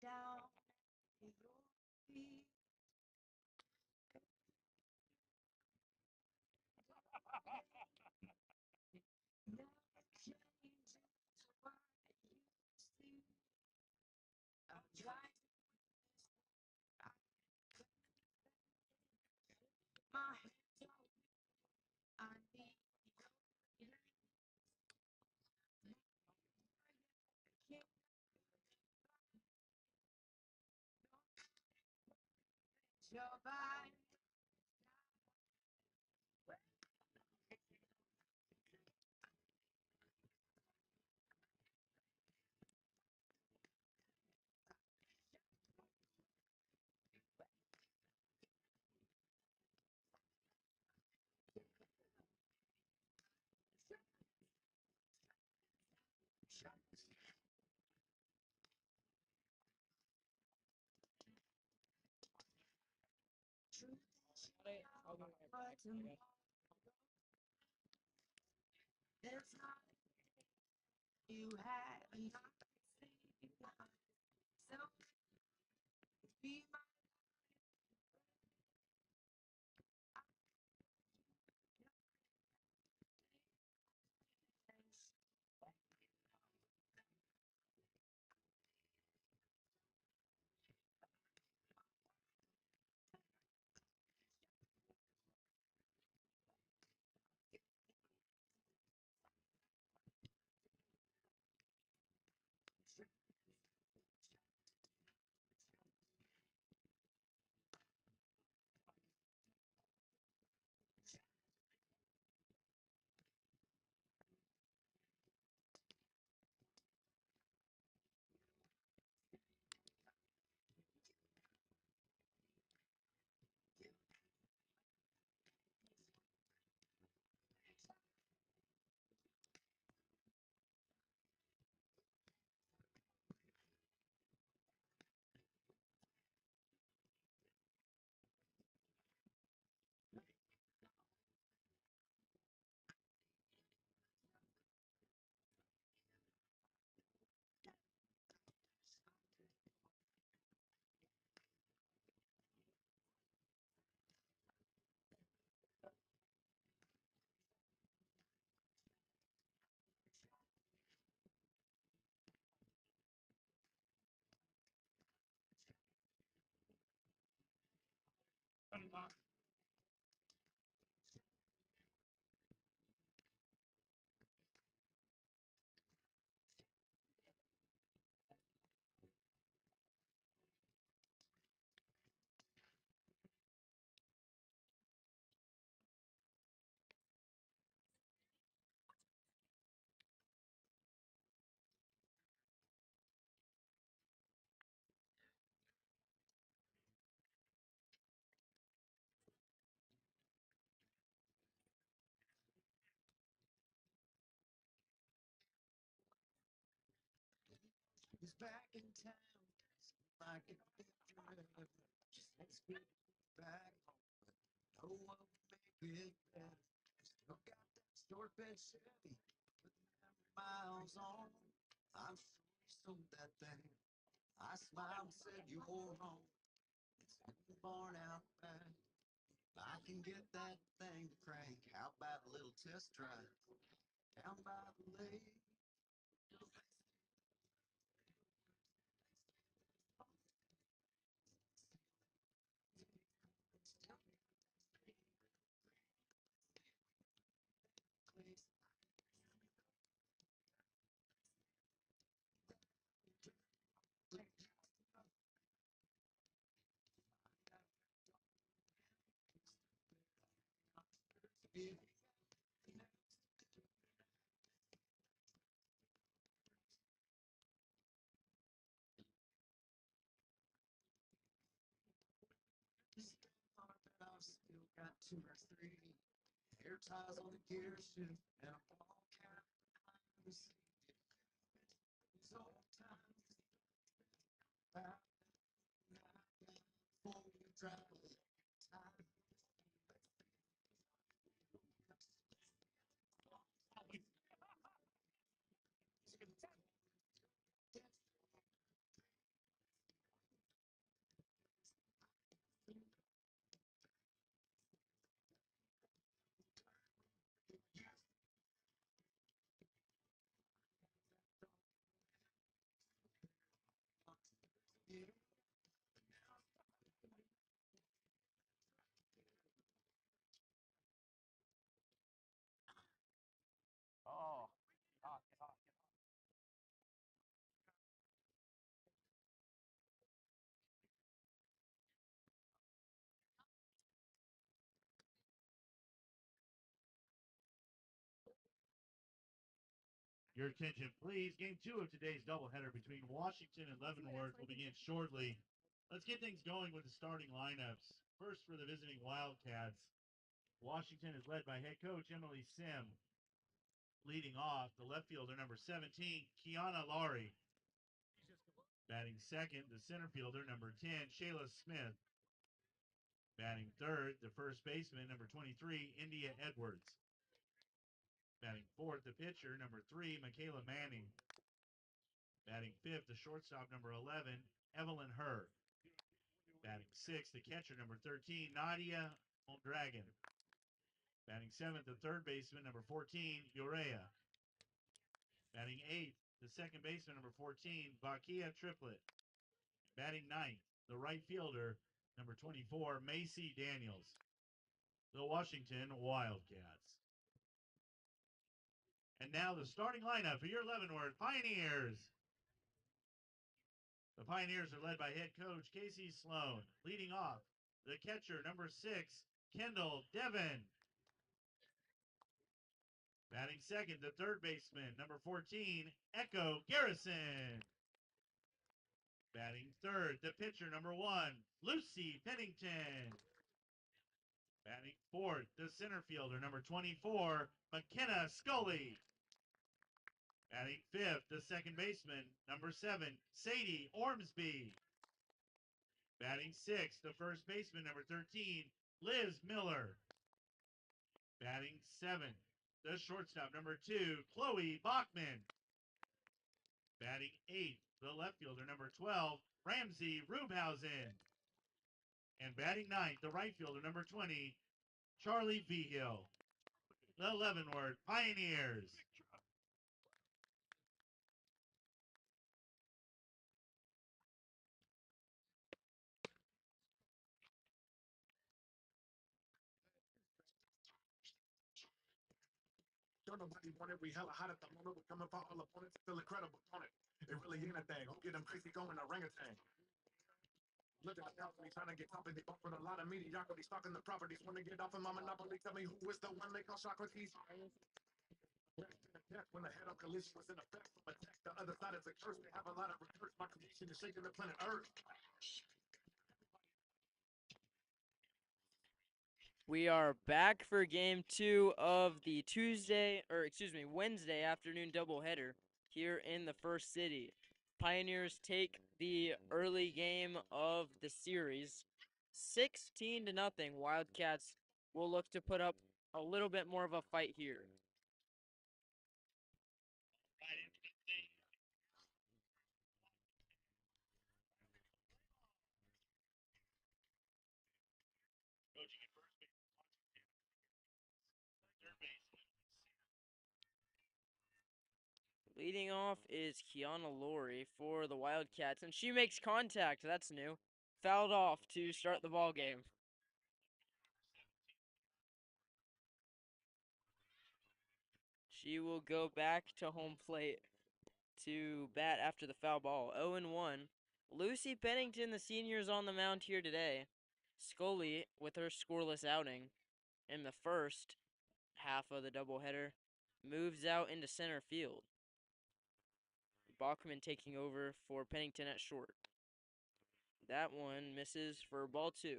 down at your feet. Never changes what you see. I'm trying my hands on you. I need your can't your body. Truth I'll be right back. is not you had not seen. So be my He's back in town. Like it's been forever. Just let's get back home. No one will make it better. Still got that store-fed Chevy with the miles on. I'm sure he sold that thing. I smiled and said, you're wrong. It's in the barn out back. I can get that thing to crank. How about a little test drive down by the lake? I've still got two or three hair ties on the gear shift and a ball cap behind the seat. These old times back before we drive time. Your attention, please. Game 2 of today's doubleheader between Washington and Leavenworth will begin shortly. Let's get things going with the starting lineups. First, for the visiting Wildcats, Washington is led by head coach Emily Sim. Leading off, the left fielder, number 17, Kiana Laurie. Batting second, the center fielder, number 10, Shayla Smith. Batting third, the first baseman, number 23, India Edwards. Batting fourth, the pitcher, number 3, Michaela Manning. Batting fifth, the shortstop, number 11, Evelyn Herr. Batting sixth, the catcher, number 13, Nadia Mondragon. Batting seventh, the third baseman, number 14, Urea. Batting eighth, the second baseman, number 14, Vakia Triplet. Batting ninth, the right fielder, number 24, Macy Daniels. The Washington Wildcats. And now the starting lineup for your Leavenworth Pioneers. The Pioneers are led by head coach Casey Sloan. Leading off, the catcher, number 6, Kendall Devon. Batting second, the third baseman, number 14, Echo Garrison. Batting third, the pitcher, number 1, Lucy Pennington. Batting fourth, the center fielder, number 24, McKenna Scully. Batting fifth, the second baseman, number 7, Sadie Ormsby. Batting sixth, the first baseman, number 13, Liz Miller. Batting seventh, the shortstop, number 2, Chloe Bachman. Batting eighth, the left fielder, number 12, Ramsey Rubhausen. And batting ninth, the right fielder, number 20, Charlie Vigil. The Leavenworth Pioneers. Don't nobody want it. We hella hot at the moment. We're coming for all opponents. Still incredible on it. It really ain't a thing. Who get them crazy going orangutan? Look at the company trying to get company. They offered a lot of mediocrity. Stocking the properties. Want to get off of my monopoly. Tell me who is the one they call Socrates? When the head of collision was in effect from attack, the other side is a curse. They have a lot of recurse. My creation is shaking the planet Earth. We are back for game 2 of the Wednesday afternoon doubleheader here in the First City. Pioneers take the early game of the series, 16-0. Wildcats will look to put up a little bit more of a fight here. Leading off is Kiana Laurie for the Wildcats, and she makes contact. That's new. Fouled off to start the ball game. She will go back to home plate to bat after the foul ball. 0-1. Lucy Pennington, the senior, is on the mound here today. Scully, with her scoreless outing in the first half of the doubleheader, moves out into center field. Bachman taking over for Pennington at short. That one misses for ball 2.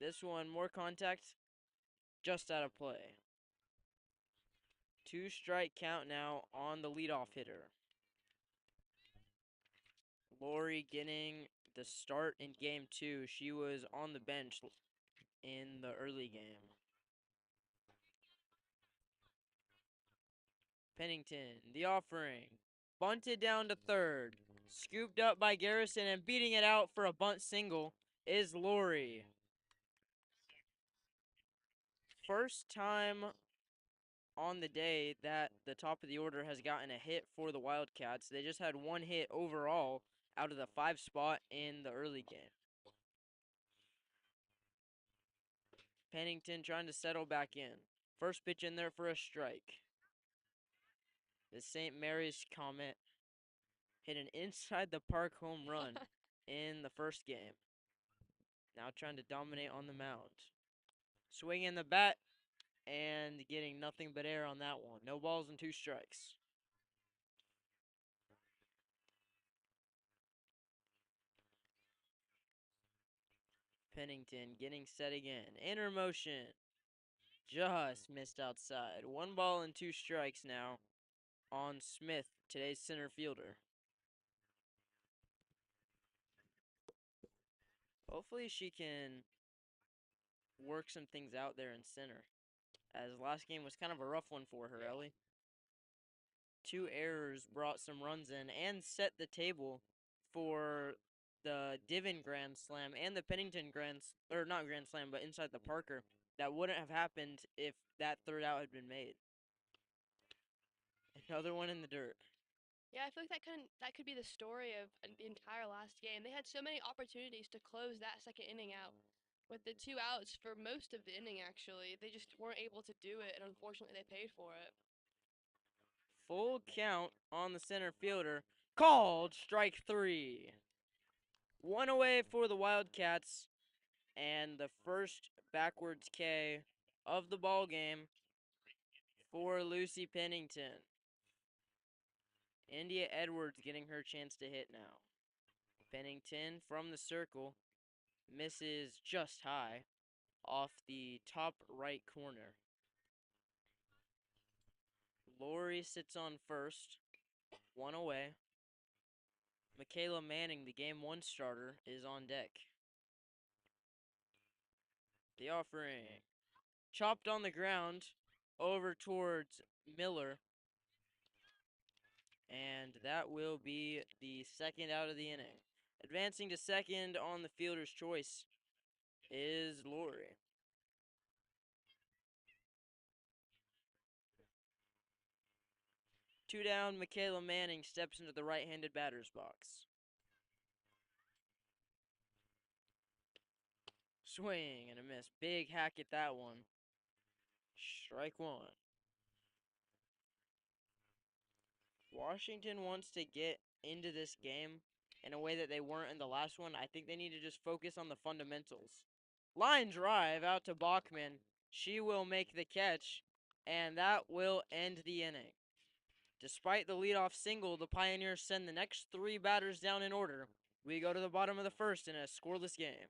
This one, more contact, just out of play. 2-strike count now on the leadoff hitter. Laurie getting the start in game 2. She was on the bench in the early game. Pennington, the offering. Bunted down to third. Scooped up by Garrison, and beating it out for a bunt single is Laurie. First time on the day that the top of the order has gotten a hit for the Wildcats. They just had one hit overall out of the 5 spot in the early game. Pennington trying to settle back in. First pitch in there for a strike. The St. Mary's Comet hit an inside the park home run in the first game. Now trying to dominate on the mound. Swinging the bat and getting nothing but air on that one. No balls and 2 strikes. Pennington getting set again. Inner motion. Just missed outside. 1 ball and 2 strikes now on Smith, today's center fielder. Hopefully she can work some things out there in center, as last game was kind of a rough one for her, Ellie. 2 errors brought some runs in and set the table for the Divin Grand Slam and the Pennington or not Grand Slam, but inside the Parker. That wouldn't have happened if that third out had been made. Another one in the dirt. Yeah, I feel like that could be the story of the entire last game. They had so many opportunities to close that second inning out. With the 2 outs for most of the inning, actually, they just weren't able to do it, and unfortunately, they paid for it. Full count on the center fielder. Called strike 3. 1 away for the Wildcats, and the first backwards K of the ball game for Lucy Pennington. India Edwards getting her chance to hit now. Pennington from the circle misses just high off the top right corner. Lori sits on first, 1 away. Michaela Manning, the game 1 starter, is on deck. The offering. Chopped on the ground over towards Miller. And that will be the second out of the inning. Advancing to second on the fielder's choice is Lori. Two down, Michaela Manning steps into the right-handed batter's box. Swing and a miss. Big hack at that one. Strike 1. Washington wants to get into this game in a way that they weren't in the last one. I think they need to just focus on the fundamentals. Line drive out to Bachman. She will make the catch, and that will end the inning. Despite the leadoff single, the Pioneers send the next 3 batters down in order. We go to the bottom of the first in a scoreless game.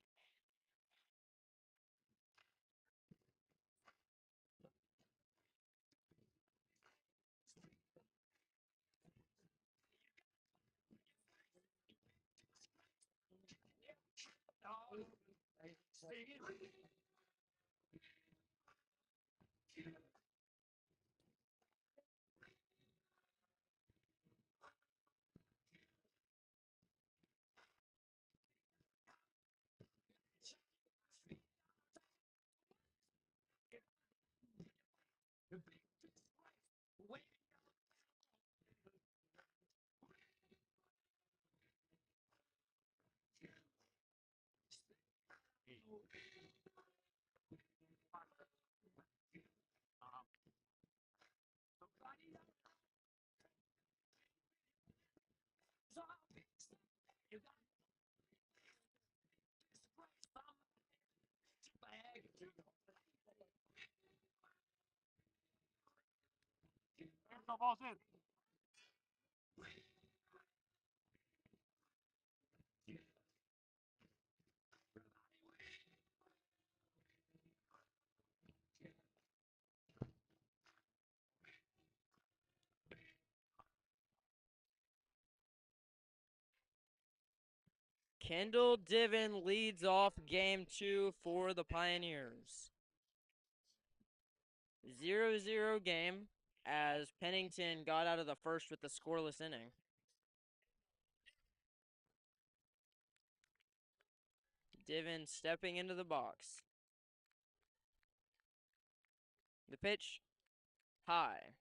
Kendall Divin leads off game 2 for the Pioneers. 0-0 game as Pennington got out of the first with the scoreless inning. Divin stepping into the box. The pitch, high.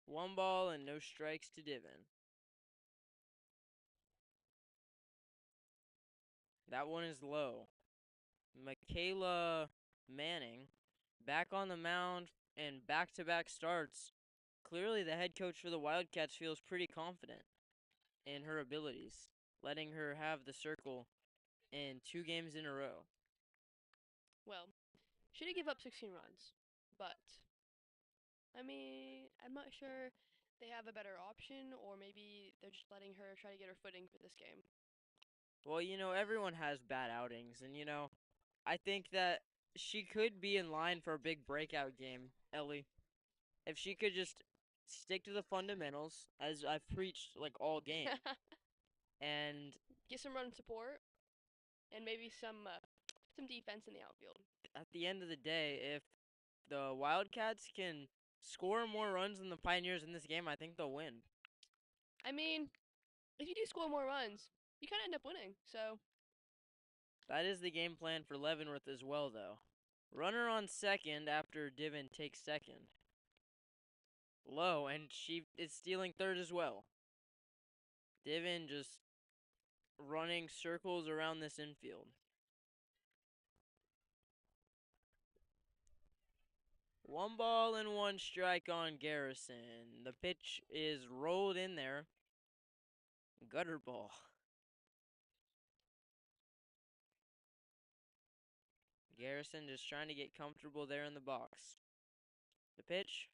One ball and no strikes to Divin. That one is low. Michaela Manning back on the mound and back-to-back starts. Clearly the head coach for the Wildcats feels pretty confident. in her abilities, letting her have the circle in 2 games in a row. Well, she did give up 16 runs, but I mean, I'm not sure they have a better option, or maybe they're just letting her try to get her footing for this game. Well, everyone has bad outings, and I think that she could be in line for a big breakout game, Ellie. If she could just stick to the fundamentals, as I've preached like all game, and Get some run support, and maybe some defense in the outfield. at the end of the day, if the Wildcats can score more runs than the Pioneers in this game, I think they'll win. I mean, if you do score more runs, you kind of end up winning. So That is the game plan for Leavenworth as well, though. Runner on second after Divin takes second. Low, and she is stealing third as well. Divin just running circles around this infield. 1-1 on Garrison. The pitch is rolled in there. Gutter ball. Garrison just trying to get comfortable there in the box. The pitch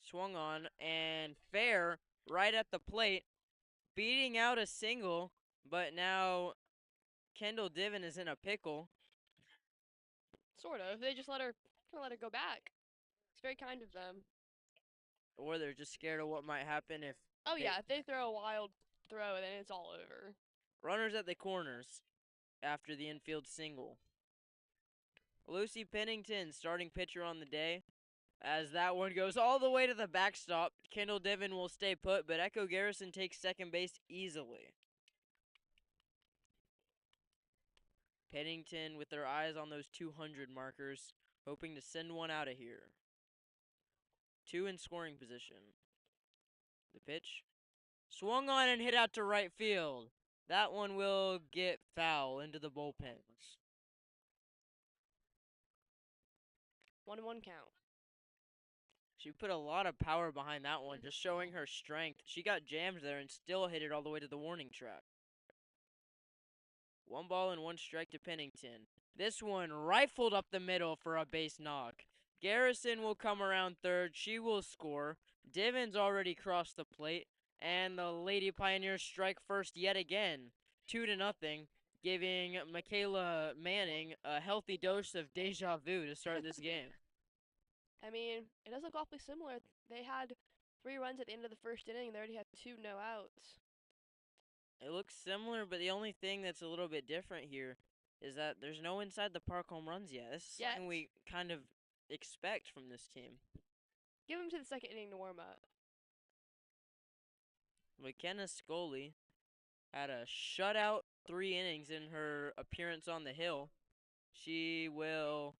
swung on and fair right at the plate, beating out a single, but now Kendall Divin is in a pickle. sort of, they just let her go back. It's very kind of them. Or they're just scared of what might happen if Oh they- yeah, if they throw a wild throw, then it's all over. runners at the corners after the infield single. Lucy Pennington, starting pitcher on the day. As that one goes all the way to the backstop, Kendall Divin will stay put, but Echo Garrison takes second base easily. Pennington with their eyes on those 200 markers, hoping to send one out of here. 2 in scoring position. The pitch swung on and hit out to right field. That one will get foul into the bullpens. 1-1 count. She put a lot of power behind that one, just showing her strength. She got jammed there and still hit it all the way to the warning track. 1-1 to Pennington. This one rifled up the middle for a base knock. Garrison will come around third. She will score. Divin's already crossed the plate. And the Lady Pioneers strike first yet again. 2-0, giving Michaela Manning a healthy dose of deja vu to start this game. I mean, it does look awfully similar. They had 3 runs at the end of the first inning. They already have 2 no outs. It looks similar, but the only thing that's a little bit different here is that there's no inside the park home runs yet. This is something we kind of expect from this team. Give them to the second inning to warm up. McKenna Scully had a shutout 3 innings in her appearance on the hill. She will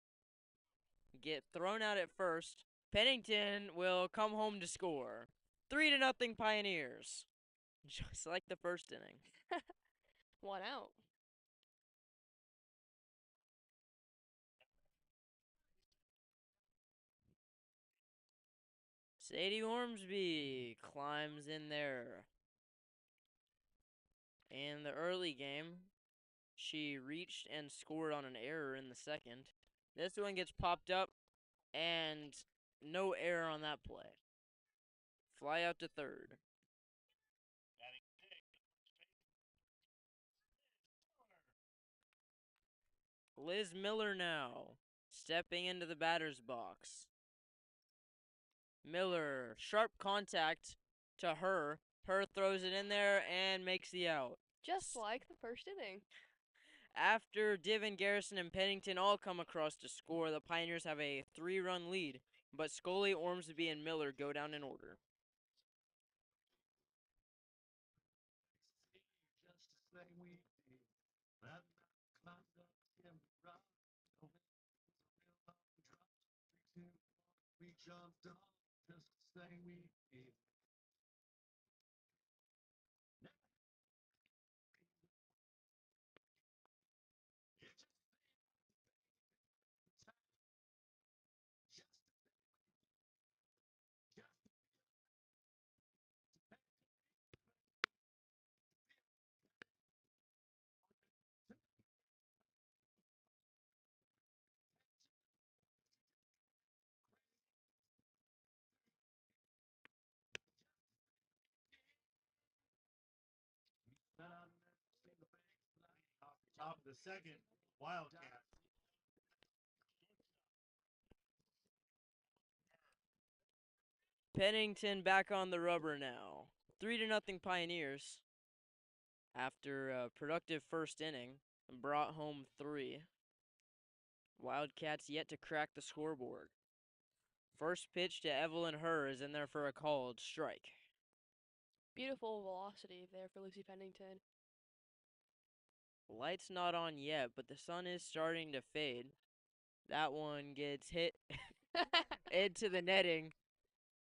get thrown out at first. Pennington will come home to score. 3-0 Pioneers. Just like the first inning. 1 out. Sadie Ormsby climbs in there. In the early game, she reached and scored on an error in the second. This one gets popped up, and no error on that play. Fly out to third. Liz Miller now, stepping into the batter's box. Miller, sharp contact to her. Her throws it in there and makes the out. Just like the first inning. After Divin, Garrison, and Pennington all come across to score, the Pioneers have a 3-run lead, but Scully, Ormsby, and Miller go down in order. We jumped off just to say we did. shortstop of the second Wildcats. Pennington back on the rubber now. 3-0 Pioneers after a productive first inning and brought home 3. Wildcats yet to crack the scoreboard. First pitch to Evelyn Herr is in there for a called strike. Beautiful velocity there for Lucy Pennington. Light's not on yet, but the sun is starting to fade. That one gets hit into the netting.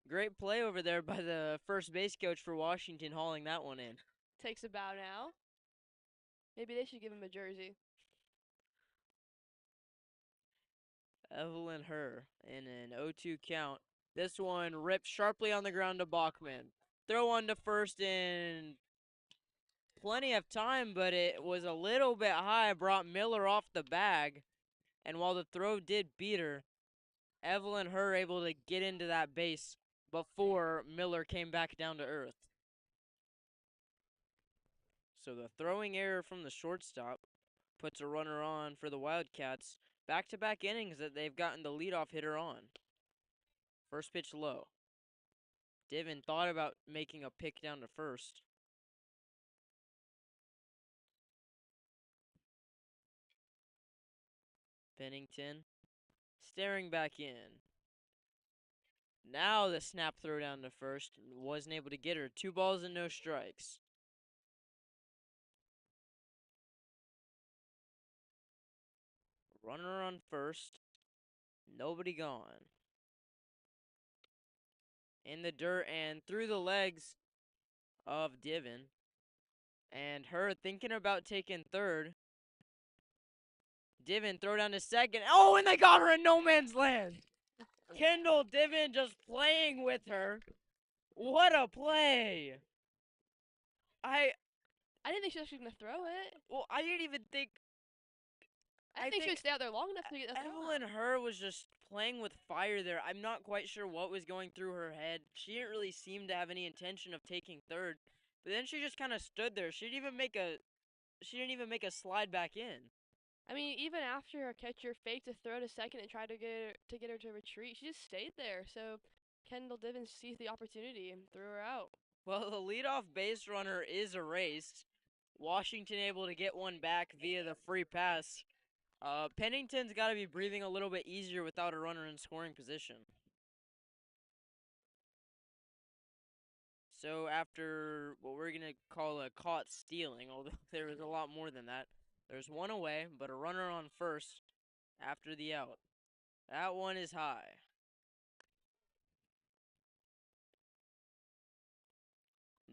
Great play over there by the first base coach for Washington, hauling that one in. Takes a bow now. Maybe they should give him a jersey. Evelyn Herr in an 0-2 count. This one ripped sharply on the ground to Bachman. Throw on to first in plenty of time, but it was a little bit high. Brought Miller off the bag. And while the throw did beat her, Evelyn Herr able to get into that base before Miller came back down to earth. So the throwing error from the shortstop puts a runner on for the Wildcats. Back-to-back innings that they've gotten the leadoff hitter on. First pitch low. Divin thought about making a pick down to first. Pennington staring back in. Now the snap throw down to first. Wasn't able to get her. 2 balls and no strikes. Runner on first. Nobody gone. In the dirt and through the legs of Divin. And Herr thinking about taking third. Divin throw down to second. Oh, and they got her in no man's land. Kendall Divin just playing with her. What a play. I didn't think she was actually going to throw it. Well, I didn't even think. I think she would stay out there long enough to get the throw. Evelyn Herr was just playing with fire there. I'm not quite sure what was going through her head. She didn't really seem to have any intention of taking third. But then she just kind of stood there. She didn't even make a slide back in. I mean, even after her catcher faked a throw to second and tried to get her to retreat, she just stayed there. So Kendall Divin seized the opportunity and threw her out. Well, the leadoff base runner is erased. Washington able to get one back via the free pass. Pennington's got to be breathing a little bit easier without a runner in scoring position. So after what we're going to call a caught stealing, although there was a lot more than that, there's one away, but a runner on first after the out. That one is high.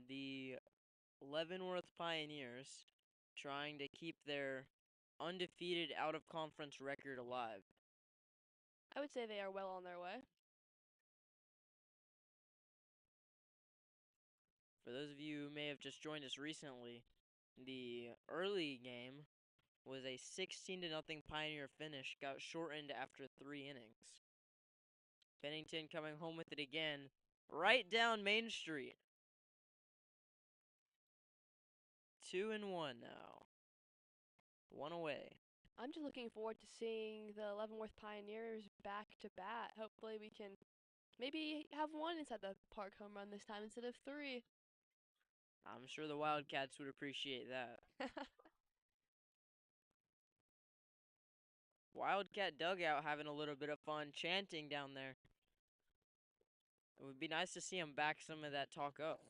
The Leavenworth Pioneers trying to keep their undefeated out-of-conference record alive. I would say they are well on their way. For those of you who may have just joined us recently, the early game was a 16-0 Pioneer finish, got shortened after 3 innings. Pennington coming home with it again, right down Main Street. 2-1 now. One away. I'm just looking forward to seeing the Leavenworth Pioneers back to bat. Hopefully we can maybe have one inside the park home run this time instead of 3. I'm sure the Wildcats would appreciate that. Wildcat dugout having a little bit of fun chanting down there. It would be nice to see him back some of that talk up.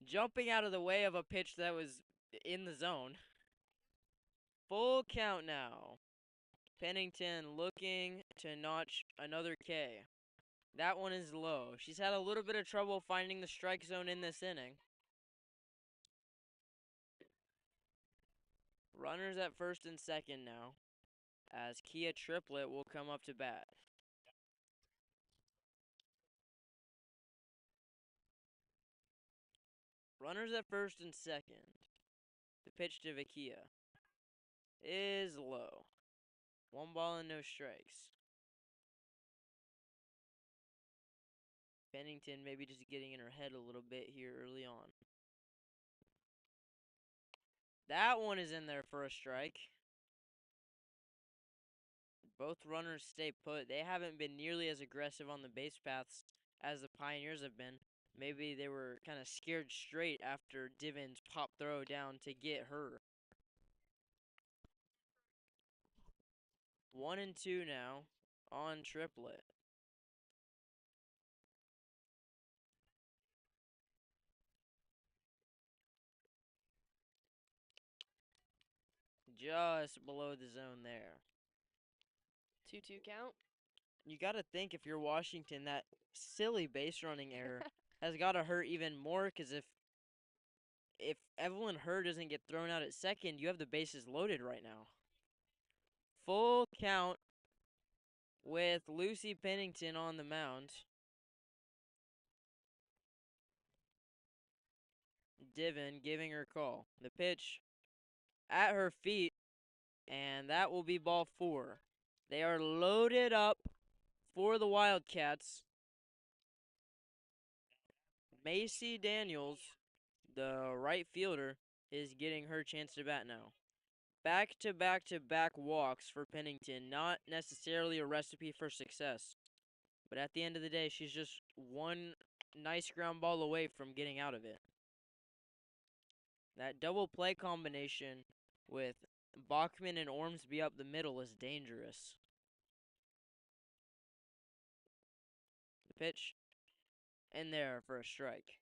Jumping out of the way of a pitch that was in the zone. Full count now. Pennington looking to notch another K. That one is low. She's had a little bit of trouble finding the strike zone in this inning. Runners at first and second now, as Kia Triplet will come up to bat. Runners at first and second. The pitch to Vakia is low. 1 ball and no strikes. Pennington maybe just getting in her head a little bit here early on. That one is in there for a strike. Both runners stay put. They haven't been nearly as aggressive on the base paths as the Pioneers have been. Maybe they were kind of scared straight after Diven's pop throw down to get her. 1-2 now on triplet. Just below the zone there. 2-2 count. You got to think if you're Washington, that silly base running error has got to hurt even more because if Evelyn Hurd doesn't get thrown out at second, you have the bases loaded right now. Full count with Lucy Pennington on the mound. Diven giving her call. The pitch at her feet, and that will be ball 4. They are loaded up for the Wildcats. Macy Daniels, the right fielder, is getting her chance to bat now. Back-to-back-to-back walks for Pennington, not necessarily a recipe for success. But at the end of the day, she's just one nice ground ball away from getting out of it. That double play combination with Bachman and Ormsby up the middle is dangerous. The pitch in there for a strike.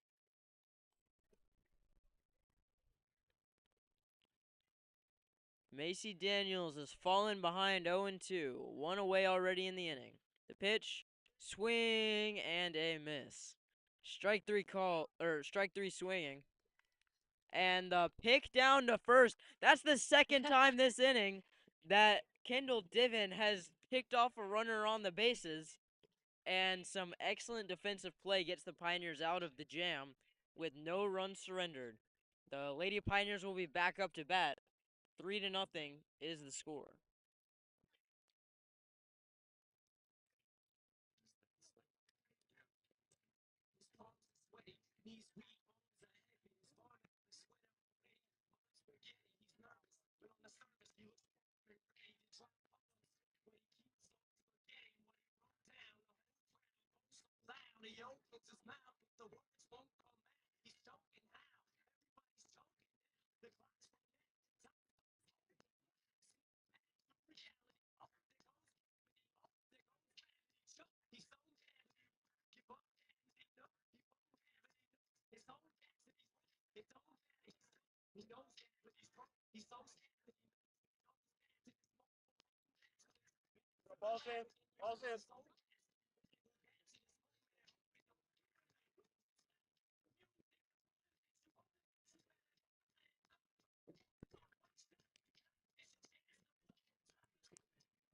Macy Daniels has fallen behind 0-2. One away already in the inning. The pitch, swing, and a miss. Strike 3 swinging. And the pick down to first. That's the second time this inning that Kendall Diven has picked off a runner on the bases. And some excellent defensive play gets the Pioneers out of the jam with no runs surrendered. The Lady Pioneers will be back up to bat. 3-0 is the score.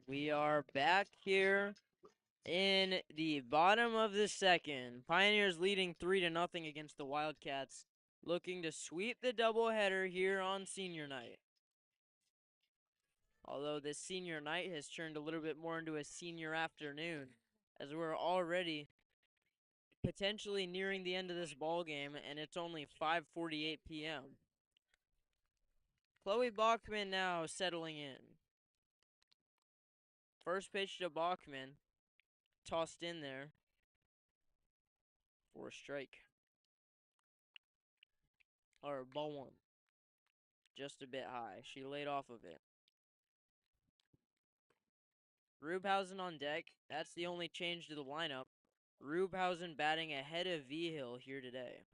We are back here in the bottom of the second. Pioneers leading 3-0 against the Wildcats, looking to sweep the doubleheader here on senior night. Although this senior night has turned a little bit more into a senior afternoon, as we're already potentially nearing the end of this ball game, and it's only 5:48 p.m. Chloe Bachman now settling in. First pitch to Bachman, tossed in there for a strike. Or ball 1. Just a bit high. She laid off of it. Rubhausen on deck. That's the only change to the lineup. Rubhausen batting ahead of Vigil here today.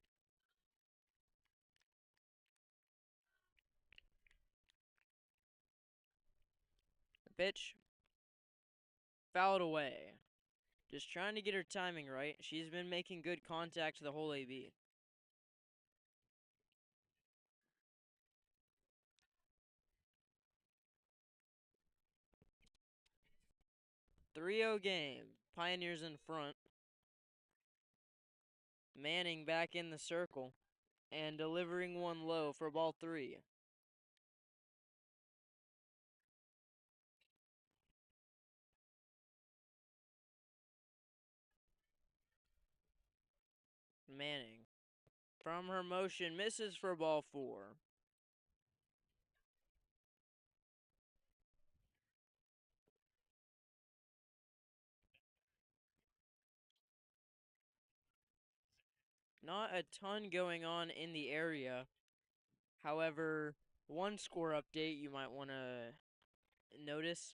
The pitch. Fouled away. Just trying to get her timing right. She's been making good contact the whole AB. 3-0 game. Pioneers in front. Manning back in the circle. And delivering one low for ball 3. Manning, from her motion, misses for ball 4. not a ton going on in the area. However, one score update you might want to notice,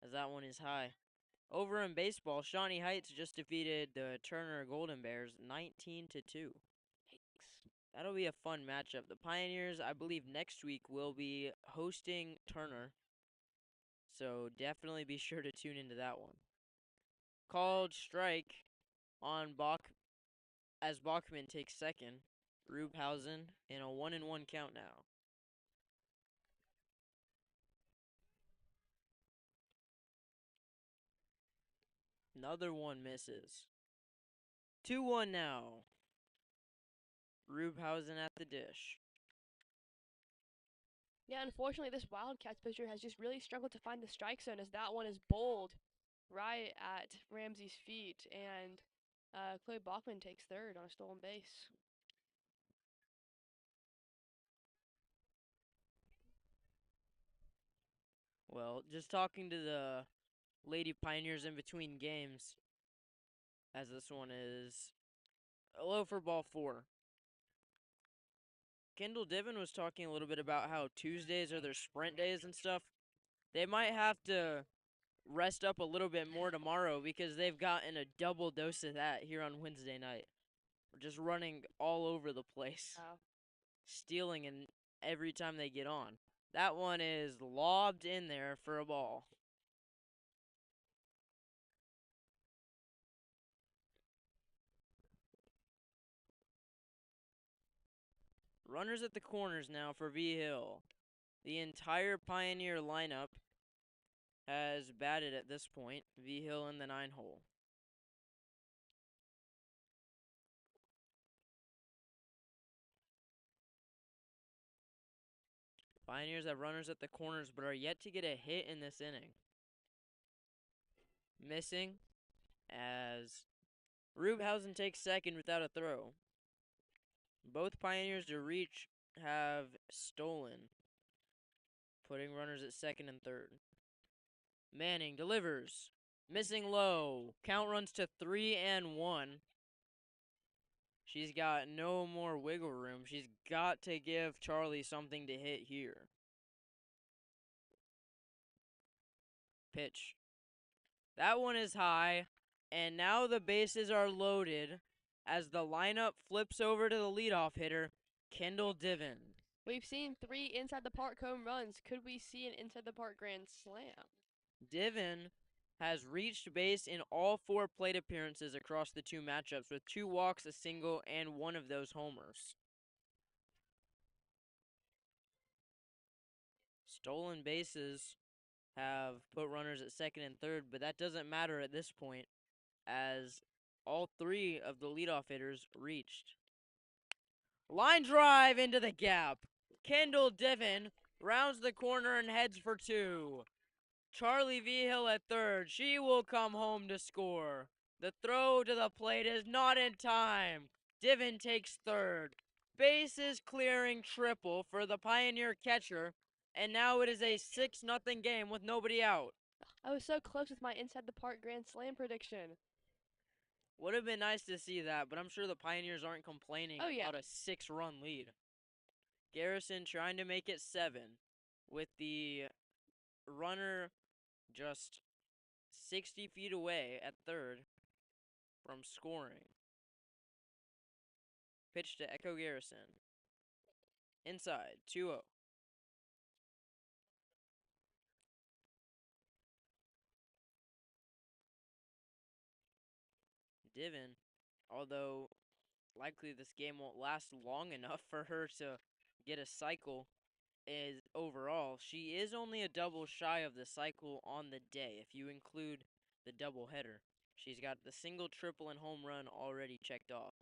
as that one is high. Over in baseball, Shawnee Heights just defeated the Turner Golden Bears 19-2. That'll be a fun matchup. The Pioneers, I believe, next week will be hosting Turner. So definitely be sure to tune into that one. Called strike on Bach as Bachman takes second. Rubhausen in a 1-1 count now. Another one misses. 2-1 now. Rubhausen at the dish. Yeah, unfortunately, this Wildcats pitcher has just really struggled to find the strike zone as that one is bowled right at Ramsey's feet, and Chloe Bachman takes third on a stolen base. Well, just talking to the Lady Pioneers in between games, as this one is low for ball 4. Kendall Diven was talking a little bit about how Tuesdays are their sprint days and stuff. They might have to rest up a little bit more tomorrow because they've gotten a double dose of that here on Wednesday night. We're just running all over the place, stealing and every time they get on. That one is lobbed in there for a ball. Runners at the corners now for V Hill. The entire Pioneer lineup has batted at this point. V Hill in the 9-hole. Pioneers have runners at the corners but are yet to get a hit in this inning. Missing as Rubhausen takes second without a throw. Both Pioneers to reach have stolen, putting runners at second and third. Manning delivers. Missing low. Count runs to 3-1. She's got no more wiggle room. She's got to give Charlie something to hit here. Pitch. That one is high. And now the bases are loaded as the lineup flips over to the leadoff hitter, Kendall Diven. We've seen 3 inside the park home runs. Could we see an inside the park grand slam? Diven has reached base in all 4 plate appearances across the 2 matchups with 2 walks, a single, and 1 of those homers. Stolen bases have put runners at second and third, but that doesn't matter at this point as all 3 of the leadoff hitters reached. Line drive into the gap. Kendall Diven rounds the corner and heads for 2. Charlie Vigil at third. She will come home to score. The throw to the plate is not in time. Diven takes third. Bases clearing triple for the Pioneer catcher. And now it is a 6-0 game with nobody out. I was so close with my inside the park grand slam prediction. Would have been nice to see that, but I'm sure the Pioneers aren't complaining about a 6-run lead. Garrison trying to make it 7 with the runner just 60 feet away at third from scoring. Pitch to Echo Garrison. Inside, 2-0. Diven, although likely this game won't last long enough for her to get a cycle is overall, she is only a double shy of the cycle on the day if you include the double header. She's got the single, triple, and home run already checked off.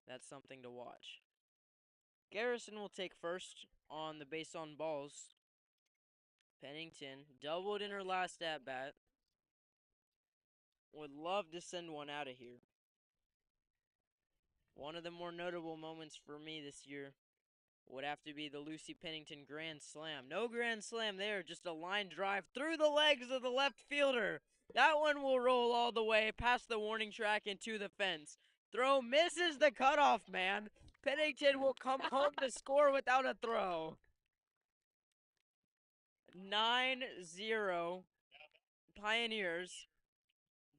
That's something to watch. Garrison will take first on the base on balls. Pennington doubled in her last at-bat. Would love to send one out of here. One of the more notable moments for me this year would have to be the Lucy Pennington grand slam. No grand slam there, just a line drive through the legs of the left fielder. That one will roll all the way past the warning track into the fence. Throw misses the cutoff, man. Pennington will come home to score without a throw. 9-0 Pioneers.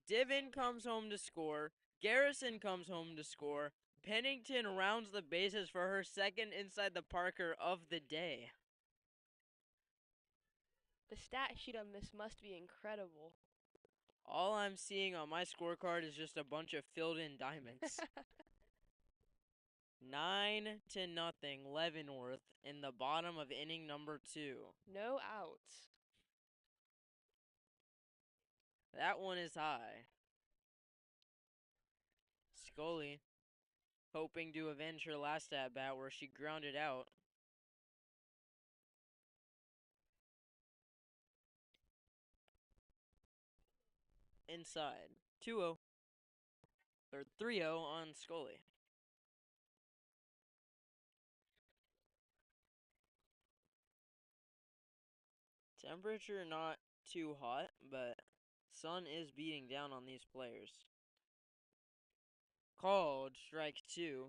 Divin comes home to score. Garrison comes home to score. Pennington rounds the bases for her second inside the Parker of the day. The stat sheet on this must be incredible. All I'm seeing on my scorecard is just a bunch of filled in diamonds. 9-0 Leavenworth in the bottom of inning number 2. No outs. That one is high. Scully hoping to avenge her last at bat where she grounded out. Inside. 2-0. Or 3-0 on Scully. Temperature not too hot, but sun is beating down on these players. Called strike 2.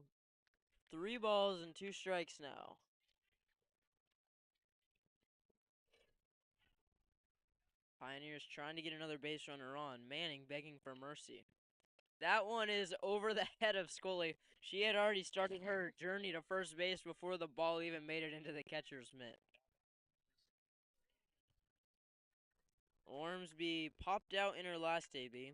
3 balls and 2 strikes now. Pioneers trying to get another base runner on. Manning begging for mercy. That one is over the head of Scully. She had already started her journey to first base before the ball even made it into the catcher's mitt. Ormsby popped out in her last AB.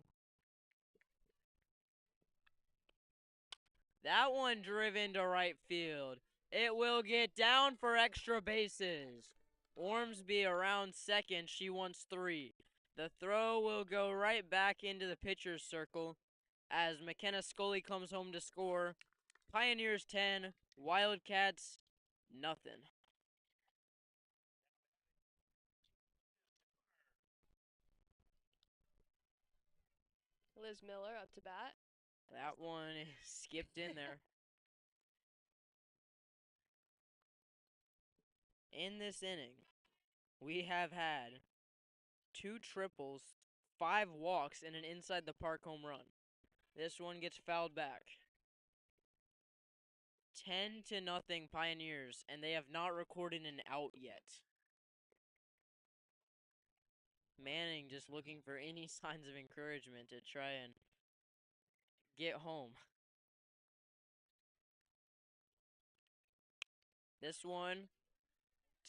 That one driven to right field. It will get down for extra bases. Ormsby around second. She wants 3. The throw will go right back into the pitcher's circle as McKenna Scully comes home to score. Pioneers 10, Wildcats nothing. Liz Miller up to bat. That one skipped in there. In this inning, we have had 2 triples, 5 walks, and an inside the park home run. This one gets fouled back. 10-0 Pioneers, and they have not recorded an out yet. Manning just looking for any signs of encouragement to try and get home. This one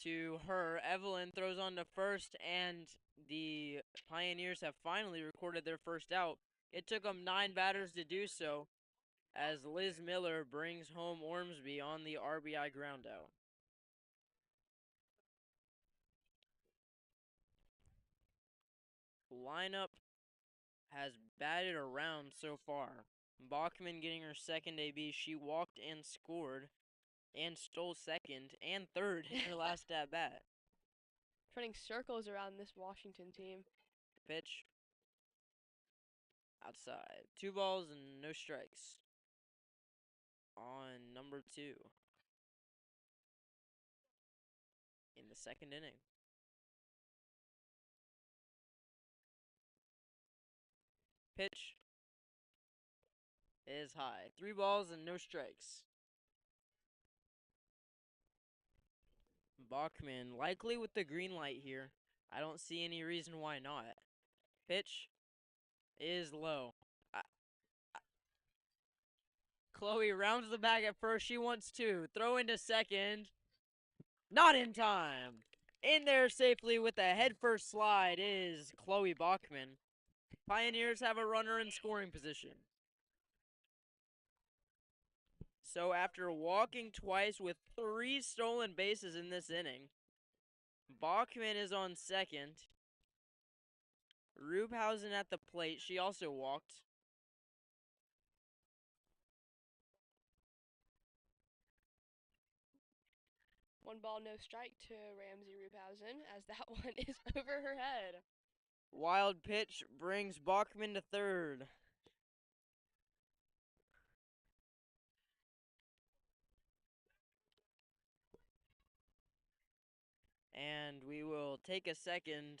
to her. Evelyn throws on to first, and the Pioneers have finally recorded their first out. It took them 9 batters to do so, as Liz Miller brings home Ormsby on the RBI groundout. Lineup has batted around so far. Bachman getting her second AB. She walked and scored and stole second and third in her last at bat. Running circles around this Washington team. Pitch. Outside. 2 balls and no strikes. On number 2. In the second inning. Pitch is high. 3 balls and no strikes. Bachman likely with the green light here. I don't see any reason why not. Pitch is low. Chloe rounds the bag at first. She wants 2. Throw into second. Not in time. In there safely with a head-first slide is Chloe Bachman. Pioneers have a runner in scoring position. So after walking twice with 3 stolen bases in this inning, Bachman is on second. Rubhausen at the plate. She also walked. One ball, no strike to Ramsey Rubhausen, as that one is over her head. Wild pitch brings Bachman to third. And we will take a second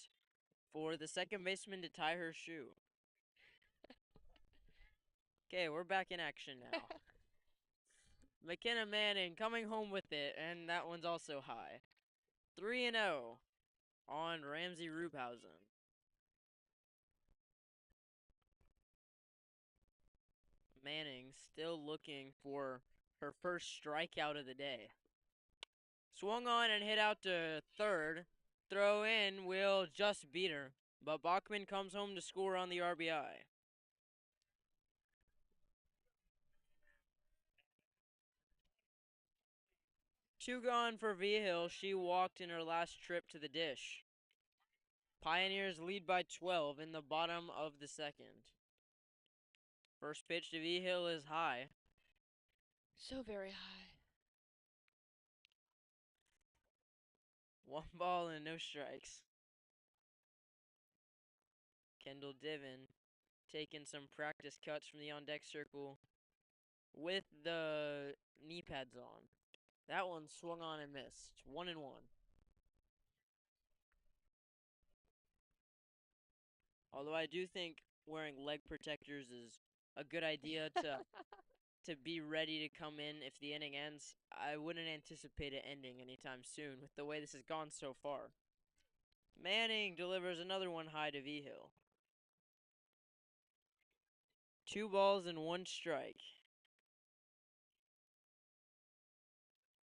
for the second baseman to tie her shoe. Okay, we're back in action now. McKenna Manning coming home with it, and that one's also high. 3-0 on Ramsey Rubhausen. Manning still looking for her first strikeout of the day. Swung on and hit out to third. Throw in will just beat her, but Bachman comes home to score on the RBI. Two gone for V-Hill. She walked in her last trip to the dish. Pioneers lead by 12 in the bottom of the second. First pitch to V-Hill is high. So very high. 1 ball and no strikes. Kendall Diven taking some practice cuts from the on-deck circle with the knee pads on. That one swung on and missed. 1-1. Although I do think wearing leg protectors is a good idea to be ready to come in if the inning ends. I wouldn't anticipate it ending anytime soon with the way this has gone so far. Manning delivers another one high to V-Hill. 2 balls and 1 strike.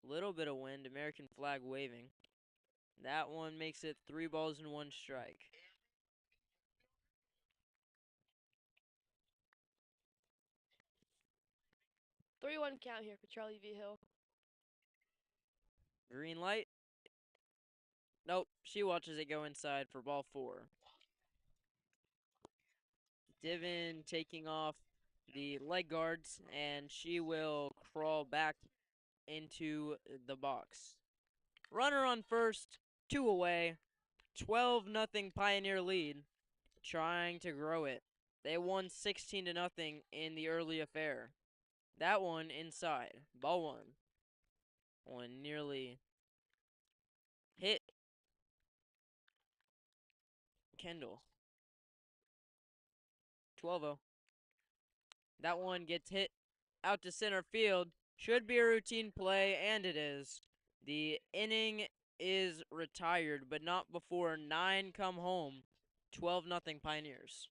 Little bit of wind, American flag waving. That one makes it 3 balls and 1 strike. Three-one count here for Charlie V. Hill. Green light. Nope, she watches it go inside for ball 4. Diven taking off the leg guards, and she will crawl back into the box. Runner on first, 2 away, 12-0 Pioneer lead, trying to grow it. They won 16-0 in the early affair. That one inside, ball 1. One nearly hit Kendall. 12-0. That one gets hit out to center field. Should be a routine play, and it is. The inning is retired, but not before 9 come home. 12-0 Pioneers.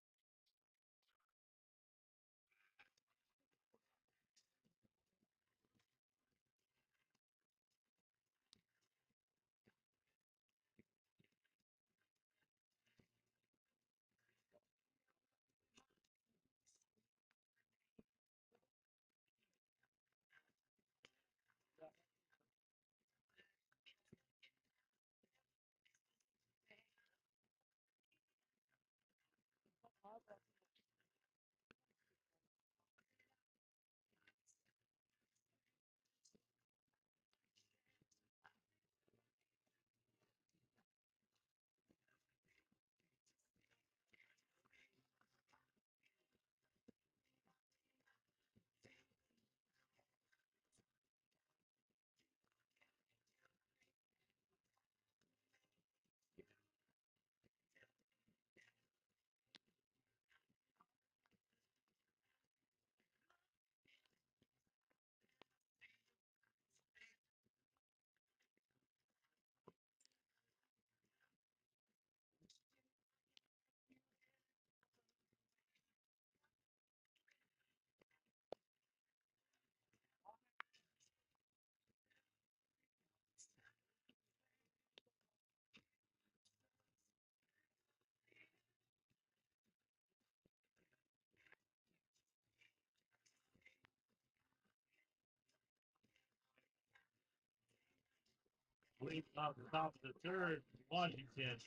Lead off the top of the third, Washington.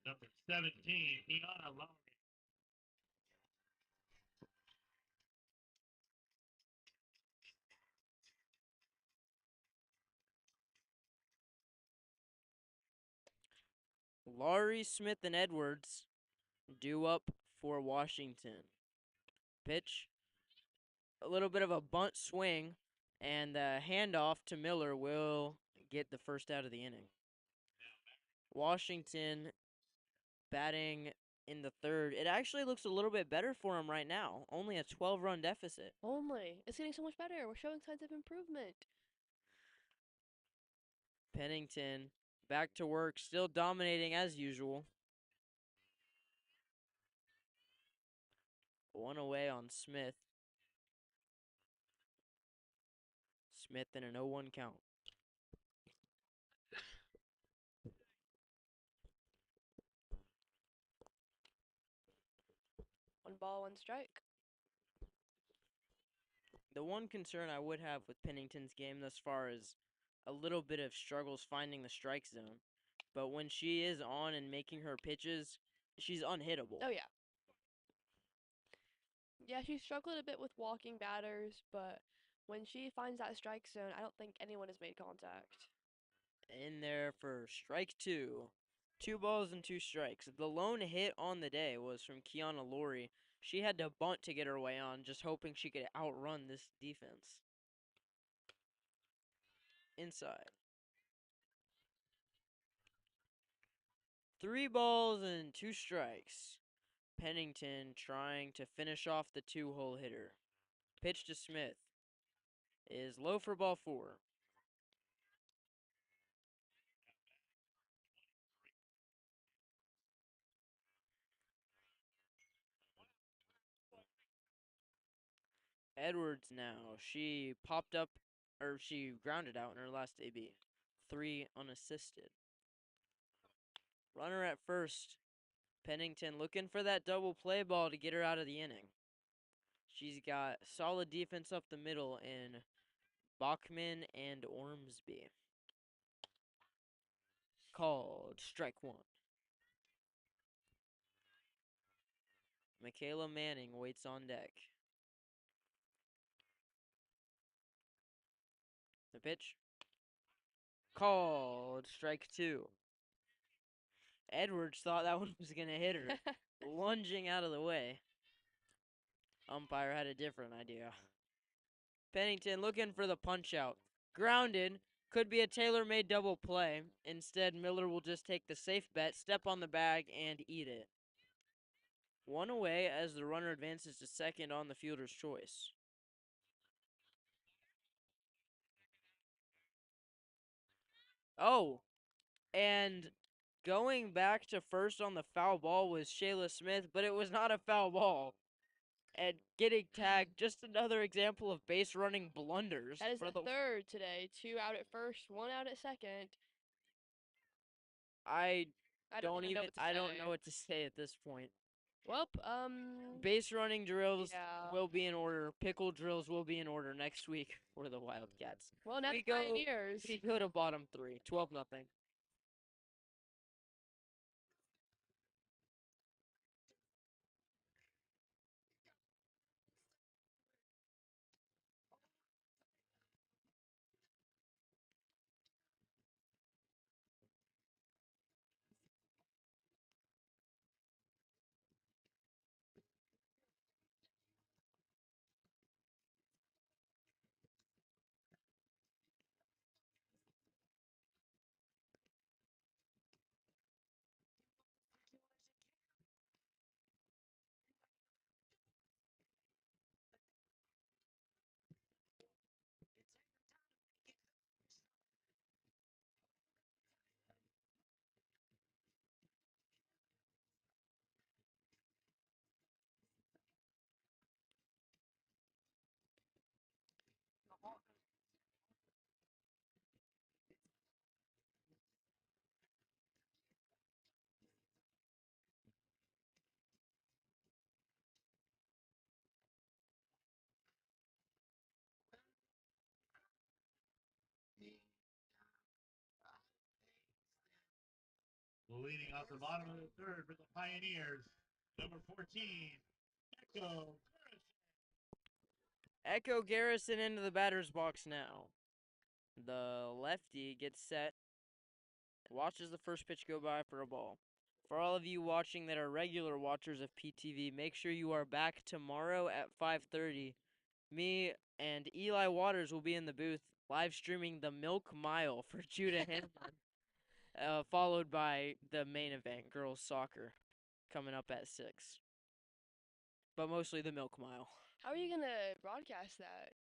Number 17, Tiana Lowry. Laurie, Smith, and Edwards due up for Washington. Pitch. A little bit of a bunt swing, and the handoff to Miller will get the first out of the inning. Washington batting in the third. It actually looks a little bit better for him right now. Only a 12-run deficit. Only. It's getting so much better. We're showing signs of improvement. Pennington back to work, still dominating as usual. One away on Smith. Smith in an 0-1 count. One ball, one strike. The one concern I would have with Pennington's game thus far is a little bit of struggles finding the strike zone. But when she is on and making her pitches, she's unhittable. Oh, yeah. Yeah, she struggled a bit with walking batters, but when she finds that strike zone, I don't think anyone has made contact. In there for strike two. 2 balls and 2 strikes. The lone hit on the day was from Kiana Laurie. She had to bunt to get her way on, just hoping she could outrun this defense. Inside. 3 balls and 2 strikes. Pennington trying to finish off the 2-hole hitter. Pitch to Smith is low for ball 4. Edwards now. She popped up, or she grounded out in her last AB. 3 unassisted. Runner at first. Pennington looking for that double play ball to get her out of the inning. She's got solid defense up the middle in Bachman and Ormsby. Called strike 1. Michaela Manning waits on deck. The pitch. Called strike 2. Edwards thought that one was going to hit her, lunging out of the way. Umpire had a different idea. Pennington looking for the punch out. Grounded. Could be a tailor-made double play. Instead, Miller will just take the safe bet, step on the bag, and eat it. 1 away as the runner advances to second on the fielder's choice. Oh, and going back to first on the foul ball was Shayla Smith, but it was not a foul ball. And getting tagged, just another example of base running blunders. That is for the third today. 2 out at first, 1 out at second. I don't even know what to I don't say. know what to say at this point. Well, Base running drills yeah. will be in order. Pickle drills will be in order next week for the Wildcats. Well, now we the go- Pioneers. We go to bottom 3, 12-0. Leading off the bottom of the third for the Pioneers, number 14, Echo. Echo Garrison into the batter's box now. The lefty gets set, watches the first pitch go by for a ball. For all of you watching that are regular watchers of PTV, make sure you are back tomorrow at 5:30. Me and Eli Waters will be in the booth live streaming the Milk Mile for Judah Hanlon, followed by the main event, girls soccer. coming up at 6. But mostly the Milk Mile. How are you gonna broadcast that?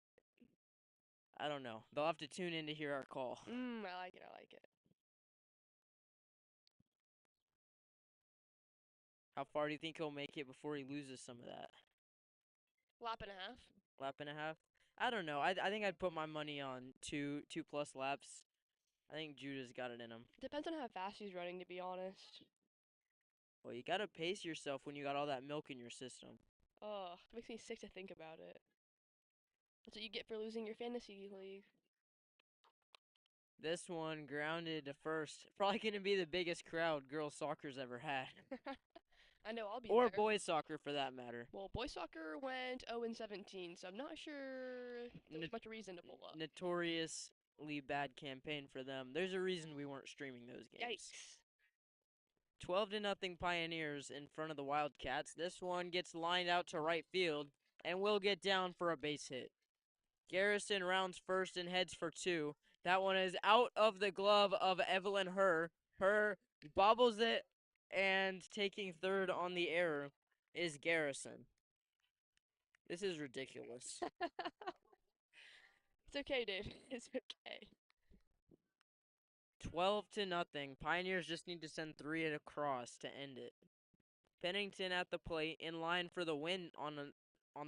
I don't know. They'll have to tune in to hear our call. I like it. I like it. How far do you think he'll make it before he loses some of that? Lap and a half. Lap and a half? I don't know. I think I'd put my money on two plus laps. I think Judah's got it in him. Depends on how fast he's running, to be honest. Well, you gotta pace yourself when you got all that milk in your system. Oh, it makes me sick to think about it. That's what you get for losing your fantasy league. This one grounded to first. Probably gonna be the biggest crowd girls soccer's ever had. I know I'll be Or there. boys soccer for that matter. Well, boys soccer went 0-17, so I'm not sure there's much reason to pull up. Notoriously bad campaign for them. There's a reason we weren't streaming those games. Yikes. 12-0 Pioneers in front of the Wildcats. This one gets lined out to right field and will get down for a base hit. Garrison rounds first and heads for 2. That one is out of the glove of Evelyn Herr. Herr bobbles it, and taking third on the error is Garrison. This is ridiculous. It's okay, Dave. It's okay. 12-0. Pioneers just need to send 3 across to end it. Pennington at the plate, in line for the win on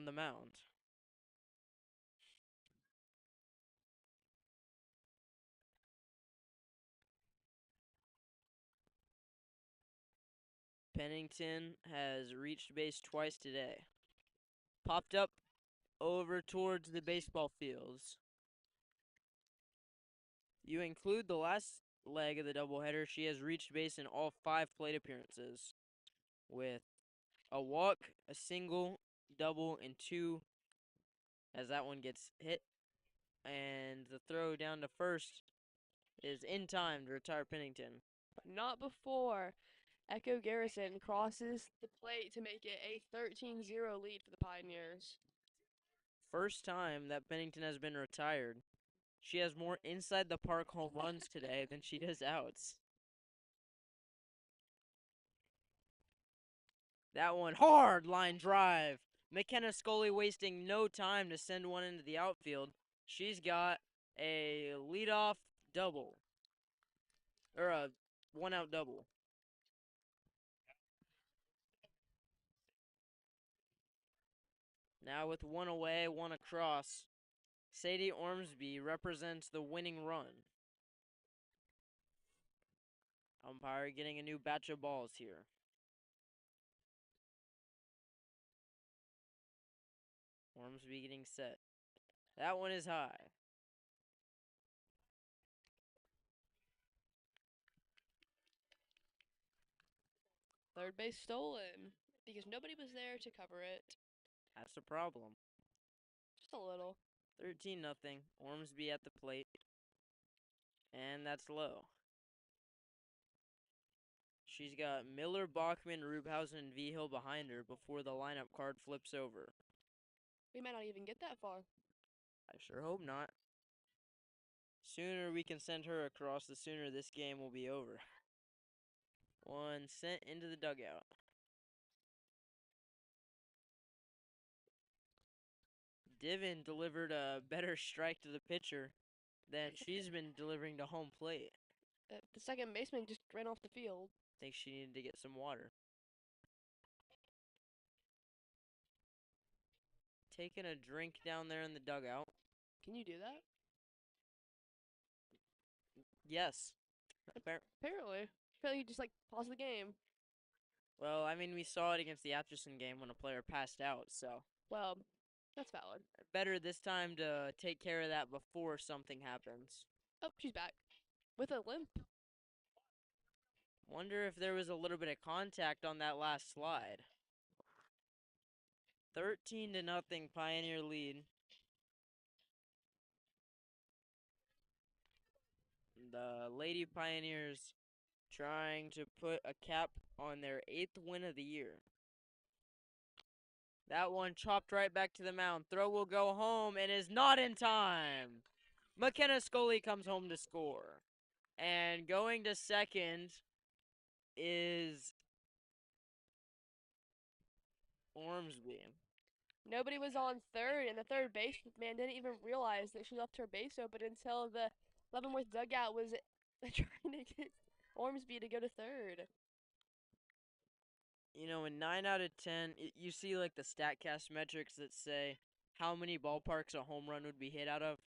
the mound. Pennington has reached base twice today. Popped up over towards the baseball fields. You include the last leg of the doubleheader, she has reached base in all 5 plate appearances, with a walk, a single, double, and 2 as that one gets hit. And the throw down to first is in time to retire Pennington. But not before Echo Garrison crosses the plate to make it a 13-0 lead for the Pioneers. First time that Pennington has been retired. She has more inside the park home runs today than she does outs. That one, hard line drive. McKenna Scully wasting no time to send one into the outfield. She's got a leadoff double. Or a one-out double. Now with 1 away, 1 across, Sadie Ormsby represents the winning run. Umpire getting a new batch of balls here. Ormsby getting set. That one is high. Third base stolen because nobody was there to cover it. That's the problem. Just a little. 13-0. Ormsby at the plate. And that's low. She's got Miller, Bachman, Rubhausen, and Vigil behind her before the lineup card flips over. We might not even get that far. I sure hope not. Sooner we can send her across, the sooner this game will be over. One sent into the dugout. Divin delivered a better strike to the pitcher than she's been delivering to home plate. The second baseman just ran off the field. Think she needed to get some water. Taking a drink down there in the dugout. Can you do that? Yes. Apparently. Apparently you just like pause the game. Well, I mean, we saw it against the Atchison game when a player passed out, so. Well, that's valid. Better this time to take care of that before something happens. Oh, she's back. With a limp. Wonder if there was a little bit of contact on that last slide. 13-0 Pioneer lead. The Lady Pioneers trying to put a cap on their 8th win of the year. That one chopped right back to the mound. Throw will go home and is not in time. McKenna Scully comes home to score. And going to second is Ormsby. Nobody was on third, and the third baseman didn't even realize that she left her base open until the Leavenworth dugout was trying to get Ormsby to go to third. You know, in 9 out of 10, you see like the StatCast metrics that say how many ballparks a home run would be hit out of.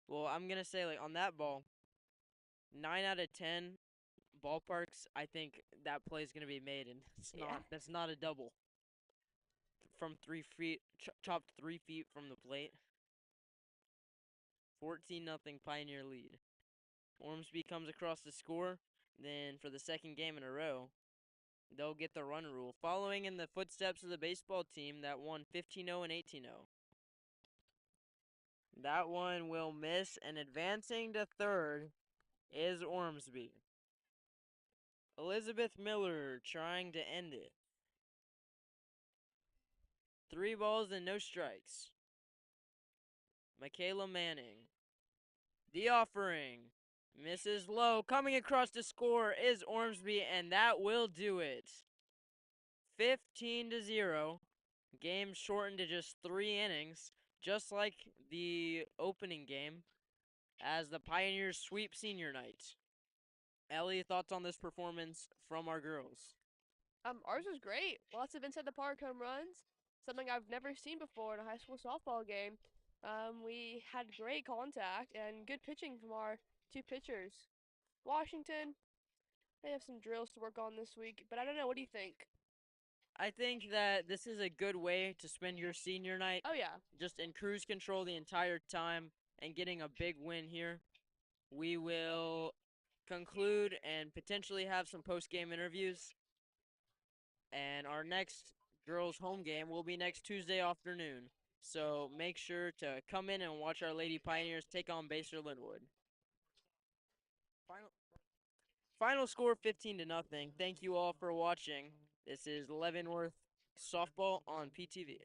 Well, I'm gonna say like on that ball, 9 out of 10 ballparks, I think that play is gonna be made, and it's Yeah. not. That's not a double. From 3 feet, chopped 3 feet from the plate. 14-0 Pioneer lead. Ormsby comes across the score. Then for the second game in a row, they'll get the run rule, following in the footsteps of the baseball team that won 15-0 and 18-0. That one will miss, and advancing to third is Ormsby. Elizabeth Miller trying to end it. 3 balls and no strikes. Michaela Manning. The offering. Misses low. Coming across to score is Ormsby, and that will do it. 15-0. Game shortened to just 3 innings, just like the opening game, as the Pioneers sweep senior night. Ellie, thoughts on this performance from our girls? Ours was great. Lots of inside the park home runs, something I've never seen before in a high school softball game. We had great contact and good pitching from our two pitchers. Washington, they have some drills to work on this week, but I don't know. What do you think? I think that this is a good way to spend your senior night, Oh yeah, just in cruise control the entire time and getting a big win here. We will conclude and potentially have some post-game interviews. And our next girls' home game will be next Tuesday afternoon. So make sure to come in and watch our Lady Pioneers take on Baser Linwood. Final score 15-0. Thank you all for watching. This is Leavenworth Softball on PTV.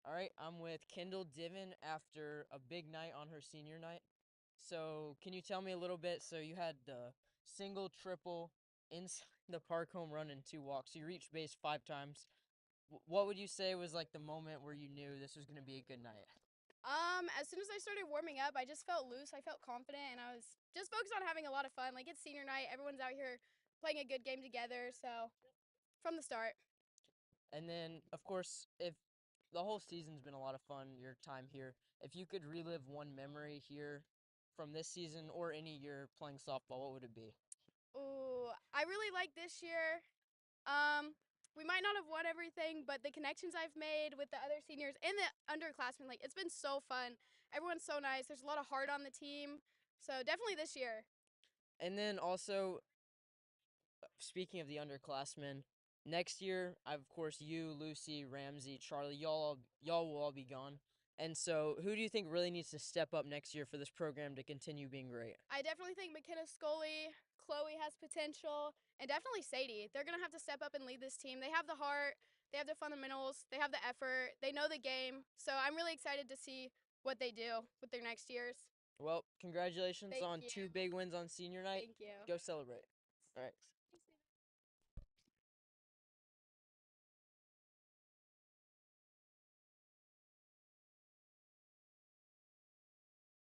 All right, I'm with Kendall Diven after a big night on her senior night. So, can you tell me a little bit? So, you had the single, triple, inside the park home run and 2 walks. You reached base 5 times. What would you say was like the moment where you knew this was going to be a good night? As soon as I started warming up, I just felt loose. I felt confident, and I was just focused on having a lot of fun. Like, it's senior night, everyone's out here playing a good game together. So, from the start. And then, of course, if the whole season's been a lot of fun, your time here, if you could relive one memory here from this season or any year playing softball, what would it be? Ooh, I really like this year. Um, we might not have won everything, but the connections I've made with the other seniors and the underclassmen, like, it's been so fun. Everyone's so nice. There's a lot of heart on the team. So, definitely this year. And then also, speaking of the underclassmen, next year, of course, you, Lucy, Ramsey, Charlie, y'all will all be gone. And so, who do you think really needs to step up next year for this program to continue being great? I definitely think McKenna Scully, Chloe has potential, and definitely Sadie. They're going to have to step up and lead this team. They have the heart, they have the fundamentals, they have the effort, they know the game. So I'm really excited to see what they do with their next years. Well, congratulations Thank on you. 2 big wins on senior night. Thank you. Go celebrate. All right.